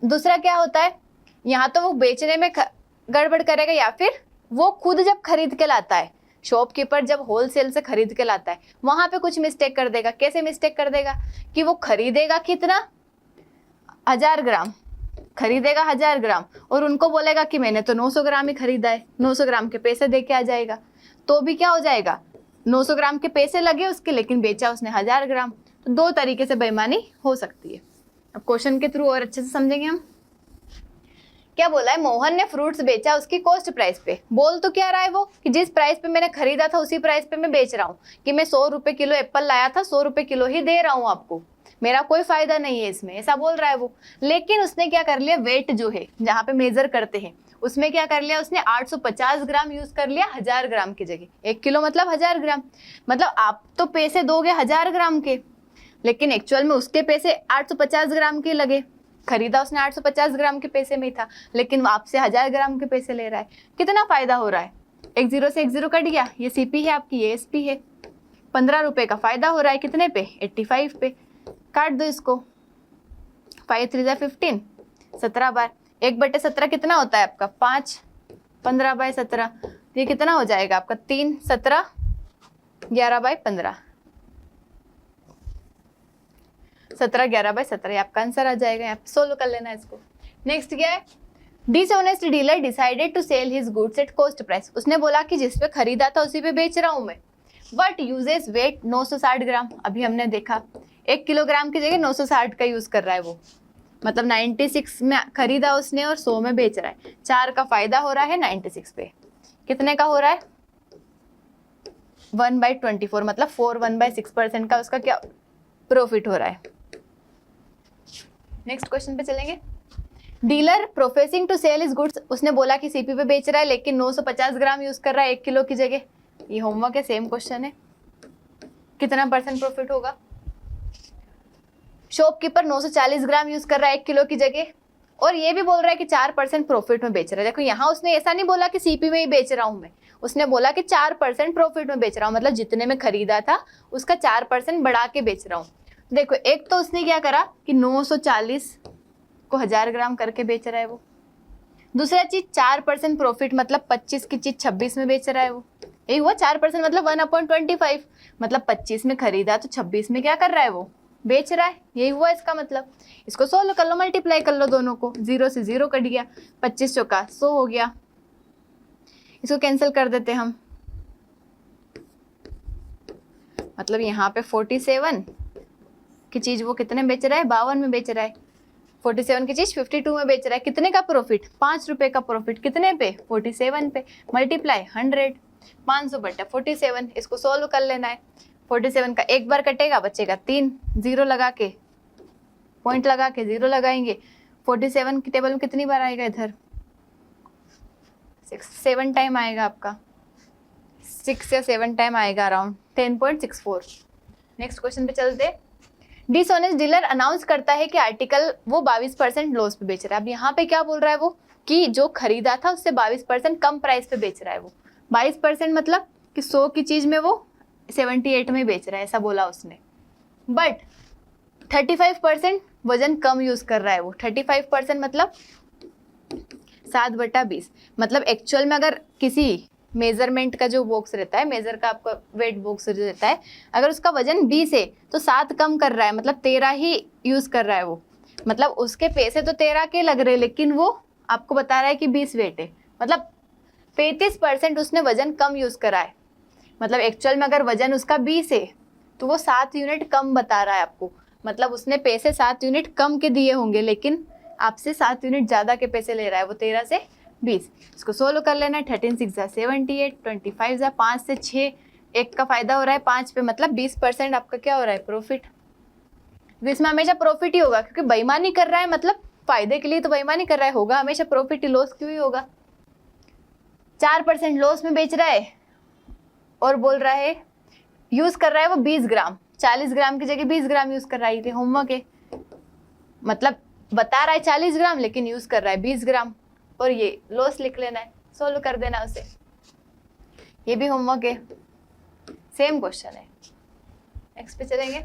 दूसरा क्या होता है, यहाँ तो वो बेचने में गड़बड़ करेगा, या फिर वो खुद जब खरीद के लाता है, शॉपकीपर जब होलसेल से खरीद के लाता है, वहां पे कुछ मिस्टेक कर देगा। कैसे मिस्टेक कर देगा कि वो खरीदेगा कितना? 1000 ग्राम खरीदेगा, 1000 ग्राम, और उनको बोलेगा कि मैंने तो 900 ग्राम ही खरीदा है, 900 ग्राम के पैसे दे के आ जाएगा, तो भी क्या हो जाएगा? 900 ग्राम के पैसे लगे उसके, लेकिन बेचा उसने 1000 ग्राम। तो 2 तरीके से बेईमानी हो सकती है। अब क्वेश्चन के थ्रू और अच्छे से समझेंगे हम। क्या बोला है? मोहन ने फ्रूट्स बेचा उसकी कॉस्ट प्राइस पे। बोल तो क्या रहा है वो कि जिस प्राइस पे मैंने खरीदा था उसी प्राइस पे मैं बेच रहा हूँ, कि मैं 100 रुपए किलो एप्पल लाया था, 100 रुपए किलो ही दे रहा हूँ आपको, मेरा कोई फायदा नहीं है इसमें, ऐसा बोल रहा है वो। लेकिन उसने क्या कर लिया, वेट जो है जहाँ पे मेजर करते हैं उसमें क्या कर लिया उसने, 850 ग्राम यूज कर लिया 1000 ग्राम की जगह। 1 किलो मतलब 1000 ग्राम, मतलब आप तो पैसे दोगे 1000 ग्राम के, लेकिन एक्चुअल में उसके पैसे 850 ग्राम के लगे। खरीदा उसने 850 ग्राम के पैसे में ही था, लेकिन आपसे 1000 ग्राम के पैसे ले रहा है। कितना फायदा हो रहा है? 1 0 से 1 0 कट गया, ये सीपी है आपकी, ये एसपी है। 15 रुपए का फायदा हो रहा है, कितने पे? 85 पे। काट दो इसको, 5 3 15, 17 बार 1/17 कितना होता है आपका? 5, 15/17, ये कितना हो जाएगा आपका? 3 17, 11/15, 17 11/17, आपका आंसर आ जाएगा। यहाँ पे सोल्व कर लेना इसको। नेक्स्ट क्या है? Dishonest dealer decided to sell his goods at cost price. उसने बोला कि जिस पे खरीदा था उसी पे बेच रहा हूं मैं, बट यूजेस वेट 960 ग्राम। अभी हमने देखा 1 किलोग्राम की जगह 960 का यूज कर रहा है वो, मतलब 96 में खरीदा उसने और 100 में बेच रहा है। 4 का फायदा हो रहा है 96 पे। कितने का हो रहा है? 1/24, मतलब 4 1/6% का उसका क्या प्रॉफिट हो रहा है। नेक्स्ट क्वेश्चन पे चलेंगे। Dealer professing to sell his goods, उसने बोला कि सीपी पे बेच रहा है लेकिन 950 ग्राम यूज कर रहा है 1 किलो की जगह। ये होमवर्क है, सेम क्वेश्चन है। कितना % प्रॉफिट होगा? शॉपकीपर 940 ग्राम यूज कर रहा है 1 किलो की जगह, और ये भी बोल रहा है कि 4% प्रॉफिट में बेच रहा है। देखो यहाँ उसने ऐसा नहीं बोला कि सीपी में ही बेच रहा हूं मैं, उसने बोला कि 4% प्रॉफिट में बेच रहा हूँ, मतलब जितने में खरीदा था उसका 4% बढ़ा के बेच रहा हूँ। देखो एक तो उसने क्या करा कि 940 को 1000 ग्राम करके बेच रहा है वो। दूसरा चीज 4% प्रॉफिट, मतलब 25 की चीज 26 में बेच रहा है वो। यही हुआ 4%, मतलब 1/25, मतलब 25 में खरीदा तो 26 में क्या कर रहा है वो, बेच रहा है। यही हुआ इसका मतलब। इसको सोल्व कर लो, मल्टीप्लाई कर लो दोनों को, 0 से 0 कट गया, 25 चौका 100 हो गया। इसको कैंसिल कर देते हम, मतलब यहाँ पे 47 की चीज वो कितने बेच रहा है, 52 में बेच रहा है। 47 की चीज 52 में बेच रहा है। कितने का प्रॉफिट? 5 रुपए का प्रॉफिट। कितने पे? 47 पे। मल्टीप्लाई 100, 500/47। इसको सोल्व कर लेना है। 47 का एक बार कटेगा, बचेगा 3, 0 लगा के, पॉइंट लगा के 0 लगाएंगे। 47 की टेबल में कितनी बार आएगा इधर? 7 टाइम आएगा आपका, 6 या 7 टाइम आएगा, अराउंड 10.64। नेक्स्ट क्वेश्चन पे चलते। डिसऑनेस्ट डीलर अनाउंस करता है कि आर्टिकल वो 22% लॉस पे बेच रहा है। अब यहाँ पे क्या बोल रहा है वो, कि जो खरीदा था उससे 22% कम प्राइस पे बेच रहा है वो। 22% मतलब कि 100 की चीज में वो 78 में बेच रहा है, ऐसा बोला उसने। बट 35% वजन कम यूज कर रहा है वो। 35% मतलब 7/20, मतलब एक्चुअल में अगर किसी मेजरमेंट का जो बॉक्स रहता है, मेजर का आपका वेट बॉक्स जो रहता है, अगर उसका वजन 20 है तो 7 कम कर रहा है, मतलब 13 ही यूज कर रहा है वो। मतलब उसके पैसे तो 13 के लग रहे हैं लेकिन वो आपको बता रहा है कि 20 वेट है, मतलब 35% उसने वजन कम यूज करा है। मतलब एक्चुअल में अगर वजन उसका 20 है तो वो 7 यूनिट कम बता रहा है आपको। मतलब उसने पैसे 7 यूनिट कम के दिए होंगे लेकिन आपसे 7 यूनिट ज्यादा के पैसे ले रहा है वो, 13 से 20। इसको सोल्व कर लेना है। 13 6 78, 25 5 से 6, 1 का फायदा हो रहा है 5 पे, मतलब 20% आपका क्या हो रहा है, प्रॉफिट। इसमें हमेशा प्रॉफिट ही होगा क्योंकि बेईमानी कर रहा है, मतलब फायदे के लिए तो बेईमानी कर रहा है, होगा हमेशा प्रॉफिट ही, लॉस क्यों ही होगा। 4% लॉस में बेच रहा है और बोल रहा है यूज कर रहा है वो 20 ग्राम, 40 ग्राम की जगह 20 ग्राम यूज कर रहा है। होमवर्क है, मतलब बता रहा है 40 ग्राम लेकिन यूज कर रहा है 20 ग्राम, और ये लॉस लिख लेना है, सोल्व कर देना उसे। ये भी होमवर्क है, सेम क्वेश्चन है। नेक्स्ट पे चलेंगे।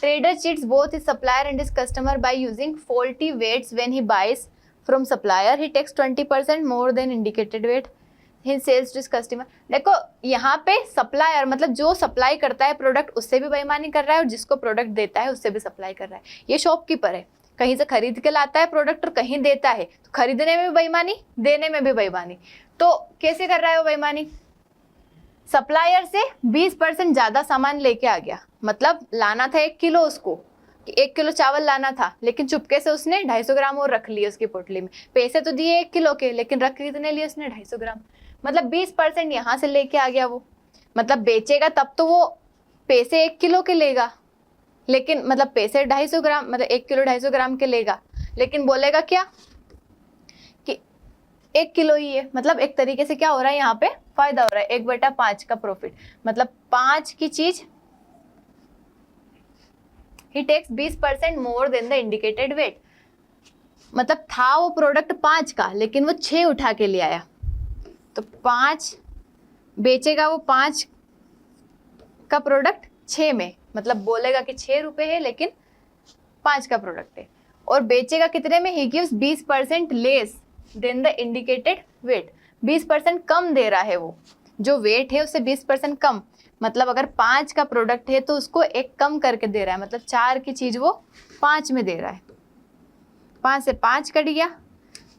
Trader cheats both his supplier and his customer by using faulty weights when he buys from supplier. He takes 20% more than indicated weight he sells to his customer. देखो यहाँ पे supplier मतलब जो supply करता है product उससे भी बेईमानी कर रहा है और जिसको प्रोडक्ट देता है उससे भी सप्लाई कर रहा है। ये शॉपकीपर है, कहीं से खरीद के लाता है प्रोडक्ट और कहीं देता है, तो खरीदने में भी बेईमानी, देने में भी बेईमानी। तो कैसे कर रहा है वो बेईमानी? सप्लायर से 20% ज्यादा सामान लेके आ गया, मतलब लाना था 1 किलो उसको, 1 किलो चावल लाना था लेकिन चुपके से उसने 250 ग्राम और रख लिए उसकी पोटली में। पैसे तो दिए 1 किलो के लेकिन रख कितने लिए उसने, 250 ग्राम। मतलब 20% यहाँ से लेके आ गया वो। मतलब बेचेगा तब तो वो पैसे 1 किलो के लेगा, लेकिन मतलब पैसे 250 ग्राम, मतलब 1 किलो 250 ग्राम के लेगा, लेकिन बोलेगा क्या कि 1 किलो ही है। मतलब एक तरीके से क्या हो रहा है, यहाँ पे फायदा हो रहा है, 1/5 का प्रॉफिट। मतलब 5 की चीज ही takes 20% more then the indicated weight. मतलब था वो प्रोडक्ट 5 का लेकिन वो 6 उठा के ले आया, तो 5 बेचेगा वो 5 का प्रोडक्ट 6 में, मतलब बोलेगा कि 6 रुपए है लेकिन 5 का प्रोडक्ट है, और बेचेगा कितने में, he gives 20% less than the indicated weight. 20% कम दे रहा है वो, जो वेट है उससे 20% कम। मतलब अगर 5 का प्रोडक्ट है तो उसको 1 कम करके दे रहा है, मतलब 4 की चीज वो 5 में दे रहा है। 5 से 5 कट गया,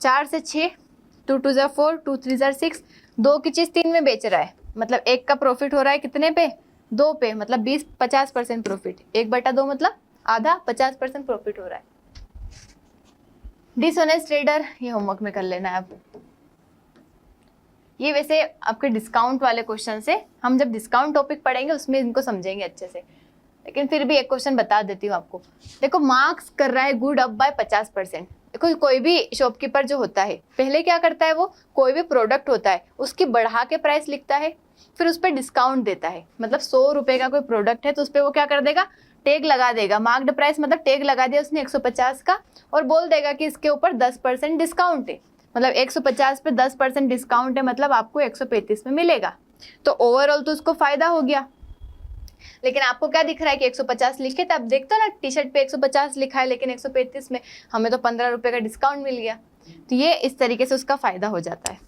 4 से 6, 2 2 ज़ा 4, 2 3 ज़ा 6, 2 की चीज 3 में बेच रहा है, मतलब 1 का प्रॉफिट हो रहा है कितने पे, 2 पे, मतलब 50% प्रॉफिट। 1/2 मतलब आधा, 50% प्रॉफिट हो रहा है। डिसऑनेस्ट ट्रेडर, ये होमवर्क में कर लेना है अब। ये वैसे आपके डिस्काउंट वाले क्वेश्चन से, हम जब डिस्काउंट टॉपिक पढ़ेंगे उसमें इनको समझेंगे अच्छे से, लेकिन फिर भी एक क्वेश्चन बता देती हूँ आपको। देखो मार्क्स कर रहा है गुड अप बाय 50%। देखो कोई भी शॉपकीपर जो होता है पहले क्या करता है, वो कोई भी प्रोडक्ट होता है उसकी बढ़ा के प्राइस लिखता है, फिर उस पर डिस्काउंट देता है। मतलब 100 रुपये का कोई प्रोडक्ट है तो उस पर वो क्या कर देगा, टैग लगा देगा। मार्क्ड प्राइस मतलब टैग लगा दिया उसने 150 का, और बोल देगा कि इसके ऊपर 10% डिस्काउंट है। मतलब 150 पे 10% डिस्काउंट है, मतलब आपको 135 में मिलेगा। तो ओवरऑल तो उसको फायदा हो गया। लेकिन आपको क्या दिख रहा है कि 150 लिखे थे, आप देखते हो ना टी शर्ट पे 150 लिखा है, लेकिन 135 में हमें तो 15 रुपये का डिस्काउंट मिल गया। तो ये इस तरीके से उसका फायदा हो जाता है।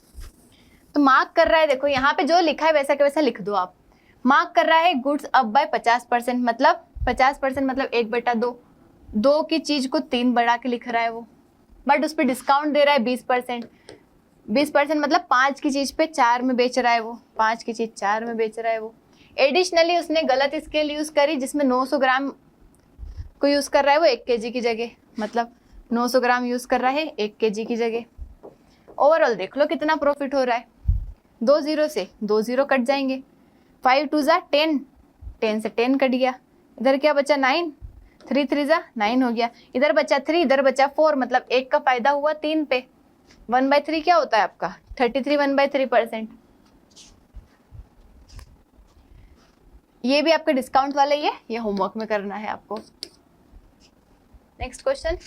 तो मार्क कर रहा है, देखो यहाँ पे जो लिखा है वैसा के वैसा लिख दो आप। मार्क कर रहा है गुड्स अप बाय 50%, मतलब 50% मतलब 1/2, 2 की चीज को 3 बढ़ा के लिख रहा है वो, बट उस पर डिस्काउंट दे रहा है 20%। 20% मतलब 5 की चीज पे 4 में बेच रहा है वो, 5 की चीज 4 में बेच रहा है वो। एडिशनली उसने गलत स्केल यूज करी जिसमें 900 ग्राम को यूज कर रहा है वो 1 kg की जगह, मतलब 900 ग्राम यूज कर रहा है 1 kg की जगह। ओवरऑल देख लो कितना प्रॉफिट हो रहा है। 2 0 से 2 0 कट जाएंगे, 5 2 जा 10, 10 से 10 कट गया। इधर क्या बचा 9, 3 3 जा 9 हो गया। इधर बचा 3, इधर बचा 4, मतलब 1 का फायदा हुआ 3 पे। 1/3 क्या होता है आपका 33, 1/3%। ये भी आपका डिस्काउंट वाला ही है, ये होमवर्क में करना है आपको। नेक्स्ट क्वेश्चन,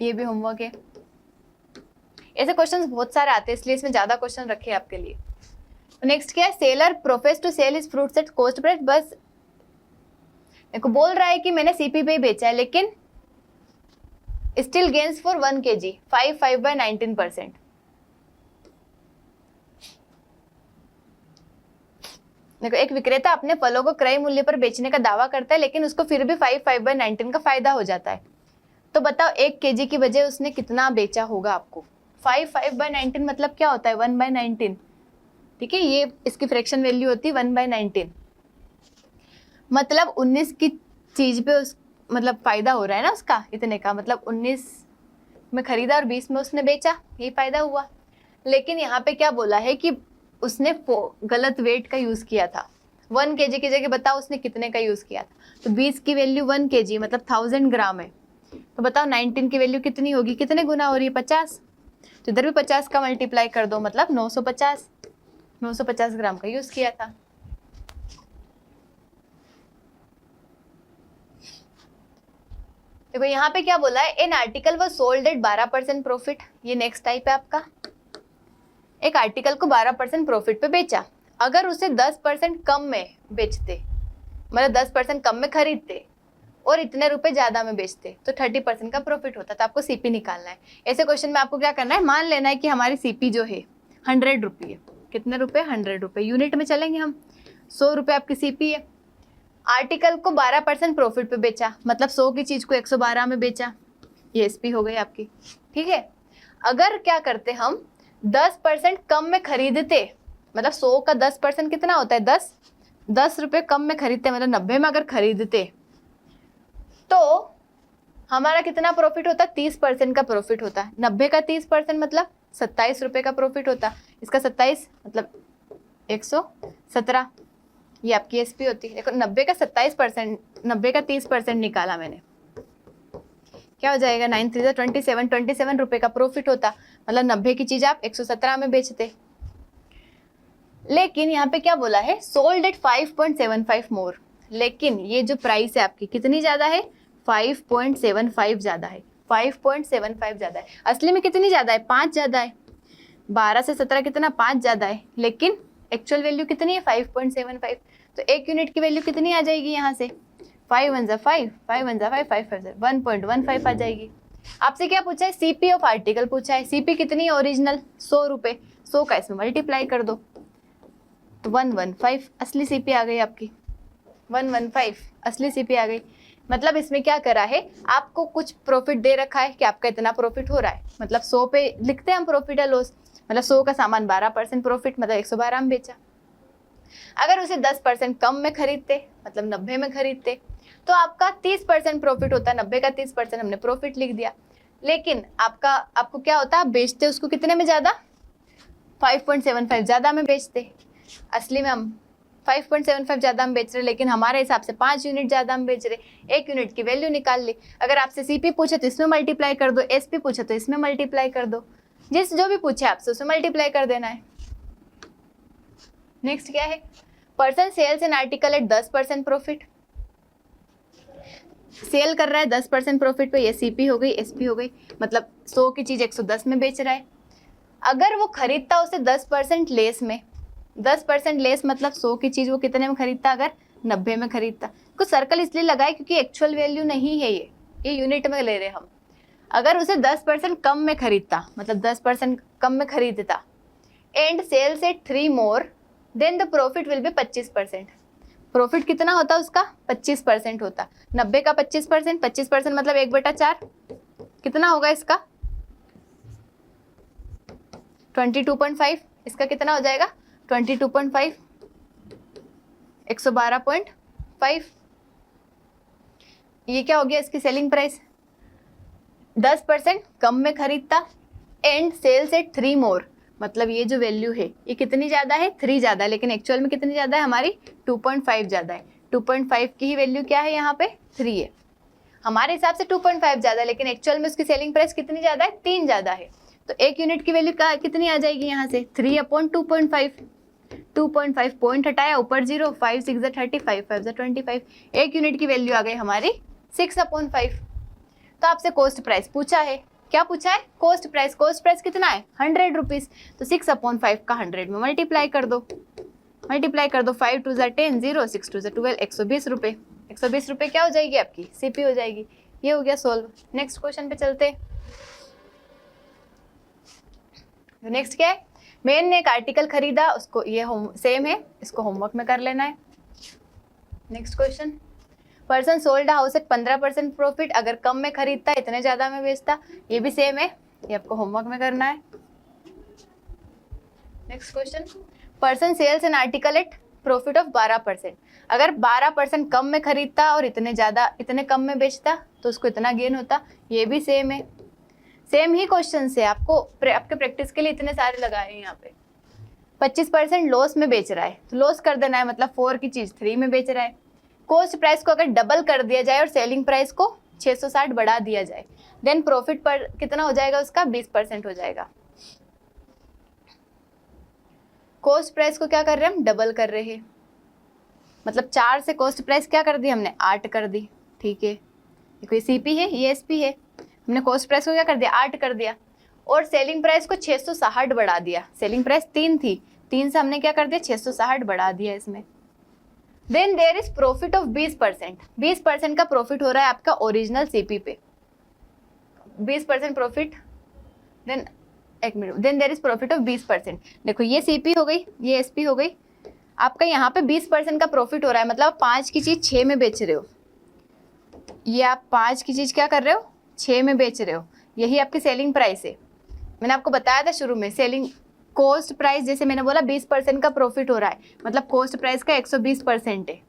ये भी होमवर्क है। ऐसे क्वेश्चंस बहुत सारे आते हैं इसलिए इसमें ज्यादा क्वेश्चन रखे आपके लिए। नेक्स्ट क्या है, seller professes to sell his fruits at cost price. बस देखो बोल रहा है कि मैंने सीपी पे बेचा है, लेकिन स्टिल गेन्स फॉर 1 kg 5/19%। देखो एक विक्रेता अपने फलों को क्रय मूल्य पर बेचने का दावा करता है, लेकिन उसको फिर भी 5/19 का फायदा हो जाता है। तो बताओ 1 kg की बजाय उसने कितना बेचा होगा आपको। 5/19 मतलब क्या होता है 1/19, ठीक है। ये इसकी फ्रैक्शन वैल्यू होती है 1/19, मतलब 19 की चीज पे उस मतलब फायदा हो रहा है ना उसका इतने का, मतलब 19 में खरीदा और 20 में उसने बेचा, ये फायदा हुआ। लेकिन यहाँ पे क्या बोला है कि उसने गलत वेट का यूज किया था। 1 kg की जगह बताओ उसने कितने का यूज किया था। तो 20 की वैल्यू 1 kg मतलब 1000 ग्राम है, तो बताओ 19 की वैल्यू कितनी होगी, कितने गुना हो रही है 50। तो इधर भी 50 का मल्टीप्लाई कर दो, मतलब 950 ग्राम का यूज किया था। देखो यहाँ पे क्या बोला है, एन आर्टिकल वो सोल्ड एट 12% प्रॉफिट। ये नेक्स्ट टाइप है आपका। एक आर्टिकल को 12% प्रॉफिट पे बेचा, अगर उसे 10% कम में बेचते, मतलब 10% कम में खरीदते और इतने रुपए ज्यादा में बेचते, तो 30% का प्रॉफिट होता। तो आपको सीपी निकालना है। ऐसे क्वेश्चन में आपको क्या करना है, मान लेना है कि हमारी सीपी जो है 100 रुपये है। कितने रुपए 100 रुपये, यूनिट में चलेंगे हम। 100 रुपये आपकी सीपी है। आर्टिकल को 12% प्रॉफिट पे बेचा, मतलब 100 की चीज को 112 में बेचा, ये एसपी हो गई आपकी, ठीक है। अगर क्या करते हम 10% कम में खरीदते, मतलब 100 का 10% कितना होता है 10 रुपये कम में खरीदते, मतलब 90 में अगर खरीदते तो हमारा कितना प्रॉफिट होता, 30% का प्रॉफिट होता। 90 का 30% मतलब 27 रुपये का प्रॉफिट होता। इसका 27 मतलब 117, ये आपकी एसपी होती है। देखो 90 का 27%, 90 का 30% निकाला मैंने, क्या हो जाएगा 9 3 27 रुपये का प्रॉफिट होता। मतलब 90 की चीज आप 117 में बेचते। लेकिन यहाँ पे क्या बोला है, सोल्ड एट 5.75 मोर। लेकिन ये जो प्राइस है आपकी कितनी ज्यादा है, 5.75 ज्यादा है, 5.75 ज्यादा है। असली में कितनी ज्यादा है, 5 ज्यादा है। 12 से 17 कितना 5 ज्यादा है, लेकिन एक्चुअल वैल्यू कितनी है 5.75। तो एक यूनिट की वैल्यू कितनी आ जाएगी यहाँ से, 5 1 5, 5 1 5, 5 5 1.15 आ जाएगी। आपसे क्या पूछा है, सीपी ऑफ आर्टिकल पूछा है। सीपी कितनी है ओरिजिनल 100 रुपये, 100 का इसमें मल्टीप्लाई कर दो, तो 115 असली सीपी आ गई आपकी। 115 असली सीपी आ गई। मतलब इसमें क्या करा है, आपको कुछ प्रॉफिट दे रखा है कि आपका इतना प्रॉफिट हो रहा है। मतलब 100 पे लिखते हैं हम प्रॉफिट या लॉस, मतलब 100 का सामान 12% प्रॉफिट, मतलब 112 में बेचा। अगर उसे 10% कम में खरीदते, मतलब 90 में खरीदते, तो आपका 30% प्रॉफिट होता है, 90 का 30% हमने प्रॉफिट लिख दिया। लेकिन आपको क्या होता है, आप बेचते उसको कितने में ज़्यादा, 5.75 ज़्यादा में बेचते। असली में हम 5.75 ज़्यादा हम बेच रहे, लेकिन हमारे हिसाब से 5 यूनिट ज़्यादा हम बेच रहे। 1 यूनिट की वैल्यू निकाल ली। अगर आपसे सीपी पूछे तो इसमें मल्टीप्लाई कर दो, एसपी पूछे तो इसमें मल्टीप्लाई कर दो, जो भी पूछे आपसे उसमें मल्टीप्लाई कर देना है। नेक्स्ट क्या है, person sells an article at 10% profit. Sell कर रहा है 10% प्रॉफिट पे, ये सीपी हो गई, एसपी हो गई, मतलब 100 की चीज 110 में बेच रहा है। अगर वो खरीदता उसे 10% लेस में, 10% लेस मतलब 100 की चीज वो कितने में खरीदता, अगर 90 में खरीदता। कुछ सर्कल इसलिए लगाए क्योंकि एक्चुअल वैल्यू नहीं है, ये यूनिट में ले रहे हम। अगर उसे 10% कम में खरीदता, मतलब 10% कम में खरीदता, and sells at 3 more, then the profit will be 25%। Profit कितना होता उसका, 25% होता। 90 का 25%, 25% मतलब 1/4, कितना होगा इसका 22.5। इसका कितना हो जाएगा 22.5, 112.5। ये क्या हो गया इसकी सेलिंग प्राइस। 10% कम में खरीदता एंड सेल्स एट 3 मोर, मतलब ये जो वैल्यू है ये कितनी ज़्यादा है, 3 ज़्यादा, लेकिन एक्चुअल में कितनी ज़्यादा है हमारी 2.5 ज़्यादा है। 2.5 की ही वैल्यू क्या है यहाँ पे 3 है। हमारे हिसाब से 2.5 ज़्यादा, लेकिन एक्चुअल में उसकी सेलिंग प्राइस कितनी ज़्यादा है, 3 ज़्यादा है। तो 1 यूनिट की वैल्यू कितनी आ जाएगी यहाँ से 3/2.5। 2.5 पॉइंट हटाया, ऊपर 0, 5 6 30, 5 5 25। 1 यूनिट की वैल्यू आ गई हमारी 6/5। तो आपसे कॉस्ट प्राइस पूछा है, क्या पूछा है, कॉस्ट प्राइस। कॉस्ट प्राइस कितना है 100 रुपीज़, तो 6/5 का 100 में मल्टीप्लाई कर दो, 5 2 10, 0 6 2 12, 120 रुपये। 120 रुपये क्या हो जाएगी आपकी सीपी हो जाएगी। ये हो गया सोल्व। नेक्स्ट क्वेश्चन पे चलते। नेक्स्ट क्या है, मैन ने एक आर्टिकल खरीदा, उसको ये सेम है, इसको होमवर्क में कर लेना है। Next question, person sold house at 15% profit. अगर कम में खरीदता इतने ज़्यादा में बेचता, ये भी सेम है, ये आपको होमवर्क में करना है। Next question, person sells an article at profit of 12%। अगर 12% कम में खरीदता और इतने कम में बेचता तो उसको इतना गेन होता। ये भी सेम है, सेम ही क्वेश्चन है। आपके प्रैक्टिस के लिए इतने सारे लगाए हैं यहाँ पे। 25% लॉस में बेच रहा है तो लॉस कर देना है, मतलब 4 की चीज 3 में बेच रहा है। कॉस्ट प्राइस को अगर डबल कर दिया जाए और सेलिंग प्राइस को 660 बढ़ा दिया जाए, देन प्रॉफिट पर कितना हो जाएगा उसका 20% हो जाएगा। कॉस्ट प्राइस को क्या कर रहे हैं हम, डबल कर रहे हैं, मतलब 4 से कॉस्ट प्राइस क्या कर दी हमने 8 कर दी। ठीक है, ये सीपी है, ये एसपी है, हमने कॉस्ट प्राइस को क्या कर दिया 8 कर दिया, और सेलिंग प्राइस को 660 बढ़ा दिया। सेलिंग प्राइस 3 थी, 3 से हमने क्या कर दिया 660 बढ़ा दिया इसमें। Then there is profit of 20%। 20% का प्रॉफिट हो रहा है आपका ओरिजिनल सीपी पे, 20% प्रॉफिट। देन एक मिनट, then there is profit of 20%। देखो ये सीपी हो गई, ये एसपी हो गई, आपका यहाँ पे 20% का प्रॉफिट हो रहा है, मतलब 5 की चीज 6 में बेच रहे हो। ये आप 5 की चीज क्या कर रहे हो 6 में बेच रहे हो, यही आपकी सेलिंग प्राइस है। मैंने आपको बताया था शुरू में, सेलिंग कॉस्ट प्राइस जैसे मैंने बोला 20% का प्रॉफिट हो रहा है, मतलब कॉस्ट प्राइस का 120% है,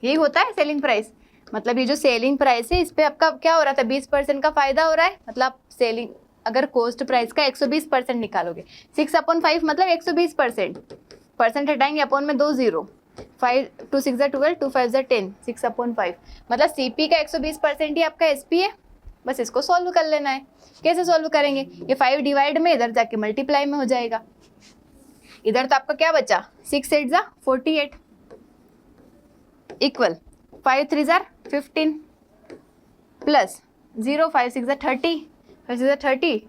यही होता है सेलिंग प्राइस। मतलब ये जो सेलिंग प्राइस है इस पे आपका क्या हो रहा था 20% का फायदा हो रहा है, मतलब सेलिंग अगर कॉस्ट प्राइस का 120% निकालोगे, 6/5 मतलब 120%, परसेंट हटाएंगे अपॉन में 2 0, 5 2 6 12, 2 5 10, 6/5 मतलब सीपी का 120% ही आपका एसपी है। बस इसको सॉल्व कर लेना है। कैसे सॉल्व करेंगे, ये 5 डिवाइड में इधर जाके मल्टीप्लाई में हो जाएगा। इधर तो आपका क्या बचा 6 8 जा 48 इक्वल 5 3 जा 15 प्लस 0 5 6 जा 30, 5 6 जा 30,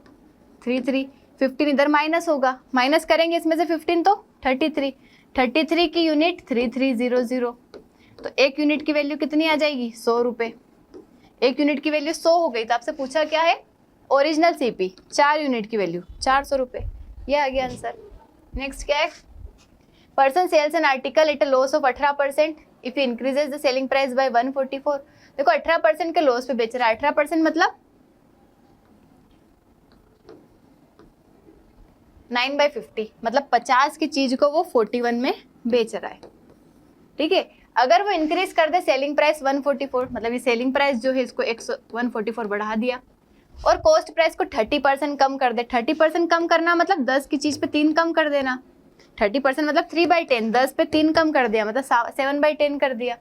3 3 15 इधर माइनस होगा, माइनस करेंगे इसमें से 15 तो 33 की यूनिट 3300। तो 1 यूनिट की वैल्यू कितनी आ जाएगी 100 रुपये। 1 यूनिट की वैल्यू 100 हो गई, तो आपसे पूछा क्या है ओरिजिनल सीपी, 4 यूनिट की वैल्यू 400 रुपये। ये आ गया आंसर। नेक्स्ट क्या है, person sells an article at a loss of 18% if increases the selling price by 144। देखो 18% के लॉस पे बेच रहा है, 18% मतलब 9/50, मतलब 50 की चीज को वो 41 में बेच रहा है। ठीक है, अगर वो इंक्रीज कर दे सेलिंग प्राइस 144, मतलब ये सेलिंग प्राइस जो है इसको 144 बढ़ा दिया, और कॉस्ट प्राइस को 30% कम कर दे। 30% कम करना मतलब 10 की चीज पे 3 कम कर देना। 30% मतलब 3/10, 10 पे 3 कम कर दिया मतलब 7/10 कर दिया।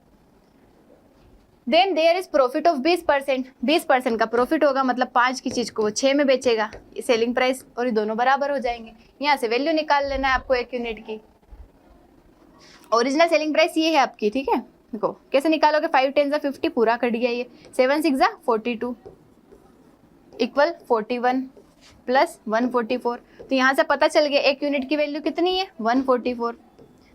Then there is profit of 20%, 20% का प्रॉफिट होगा, मतलब 5 की चीज को वो 6 में बेचेगा। ये सेलिंग प्राइस और ये दोनों बराबर हो जाएंगे। यहाँ से वैल्यू निकाल लेना है आपको 1 यूनिट की। ओरिजिनल सेलिंग प्राइस ये है आपकी, ठीक है। देखो कैसे निकालोगे, 5 10 = 50 पूरा कट गया, ये 7 6 = 42 इक्वल 41 प्लस 144। तो यहाँ से पता चल गया 1 यूनिट की वैल्यू कितनी है, 144।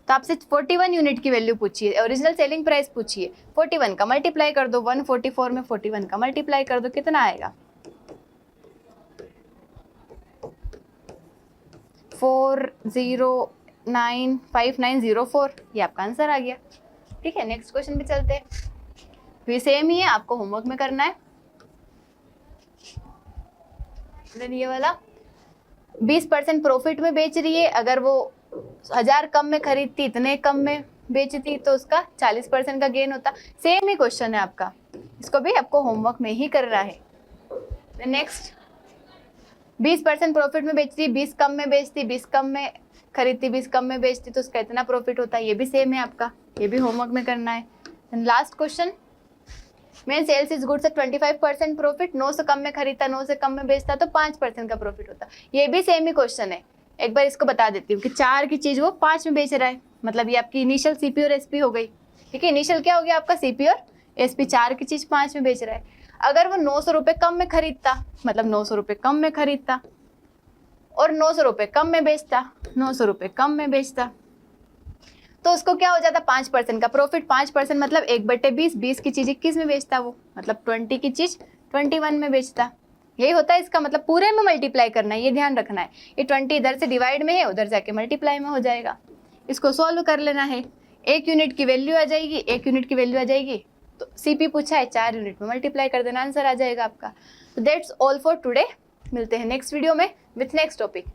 तो आपसे 41 यूनिट की वैल्यू पूछिए, ओरिजिनल सेलिंग प्राइस पूछिए। 41 का मल्टीप्लाई कर दो, 144 में 41 का मल्टीप्लाई कर दो, कितना आएगा 4095904। ये आपका आंसर आ गया, ठीक है। नेक्स्ट क्वेश्चन पे चलते हैं, ये सेम ही है, आपको होमवर्क में करना है। ये वाला 20% प्रॉफिट में बेच रही है, अगर वो 1000 कम में खरीदती, इतने कम में बेचती, तो उसका 40% का गेन होता। सेम ही क्वेश्चन है आपका, इसको भी आपको होमवर्क में ही करना है। नेक्स्ट 20% प्रॉफिट में बेचती, 20 कम में बेचती, 20 कम में खरीदती, 20 कम में बेचती, तो उसका इतना प्रॉफिट होता है। ये भी सेम है आपका, ये भी होमवर्क में करना है। Last question, man sells his good से 25% प्रॉफिट, 9 से कम में खरीदता, 9 से कम में बेचता, तो 5% का प्रॉफिट होता। ये भी सेम ही क्वेश्चन है। एक बार इसको बता देती हूँ कि 4 की चीज वो 5 में बेच रहा है, मतलब ये आपकी इनिशियल सीपी और एसपी हो गई, ठीक है। इनिशियल क्या हो गया आपका, सीपी और एसपी। 4 की चीज 5 में बेच रहा है। अगर वो 900 रुपये कम में खरीदता, मतलब 900 रुपये कम में खरीदता और 900 रुपये कम में बेचता, 900 रुपये कम में बेचता, तो उसको क्या हो जाता, 5% का प्रॉफिट। 5% मतलब 1/20, 20 की चीज 21 में बेचता वो, मतलब 20 की चीज 21 में बेचता। यही होता है इसका मतलब, पूरे में मल्टीप्लाई करना है, ये ध्यान रखना है। ये 20 इधर से डिवाइड में है, उधर जाके मल्टीप्लाई में हो जाएगा। इसको सॉल्व कर लेना है, 1 यूनिट की वैल्यू आ जाएगी, 1 यूनिट की वैल्यू आ जाएगी, तो सीपी पूछा है 4 यूनिट में मल्टीप्लाई कर देना, आंसर आ जाएगा आपका। तो दैट्स ऑल फॉर टुडे, मिलते हैं नेक्स्ट वीडियो में विथ नेक्स्ट टॉपिक।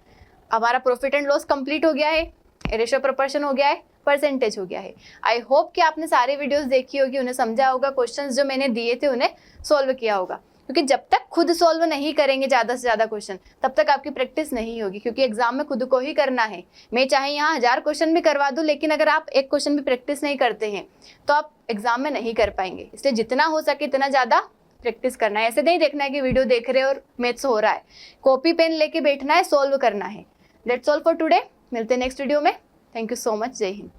हमारा प्रॉफिट एंड लॉस कंप्लीट हो गया है, रेशियो प्रोपोर्शन हो गया है, परसेंटेज हो गया है। आई होप कि आपने सारे वीडियोस देखी होगी, उन्हें समझा होगा, क्वेश्चंस जो मैंने दिए थे उन्हें सॉल्व किया होगा, क्योंकि जब तक खुद सॉल्व नहीं करेंगे ज़्यादा से ज़्यादा क्वेश्चन, तब तक आपकी प्रैक्टिस नहीं होगी, क्योंकि एग्जाम में खुद को ही करना है। मैं चाहे यहाँ 1000 क्वेश्चन भी करवा दूँ, लेकिन अगर आप एक क्वेश्चन भी प्रैक्टिस नहीं करते हैं तो आप एग्जाम में नहीं कर पाएंगे। इसलिए जितना हो सके इतना ज़्यादा प्रैक्टिस करना है। ऐसे नहीं देखना है कि वीडियो देख रहे हो और मैथ्स हो रहा है, कॉपी पेन लेके बैठना है, सॉल्व करना है। दैट्स ऑल फॉर टुडे, मिलते हैं नेक्स्ट वीडियो में। थैंक यू सो मच, जय हिंद।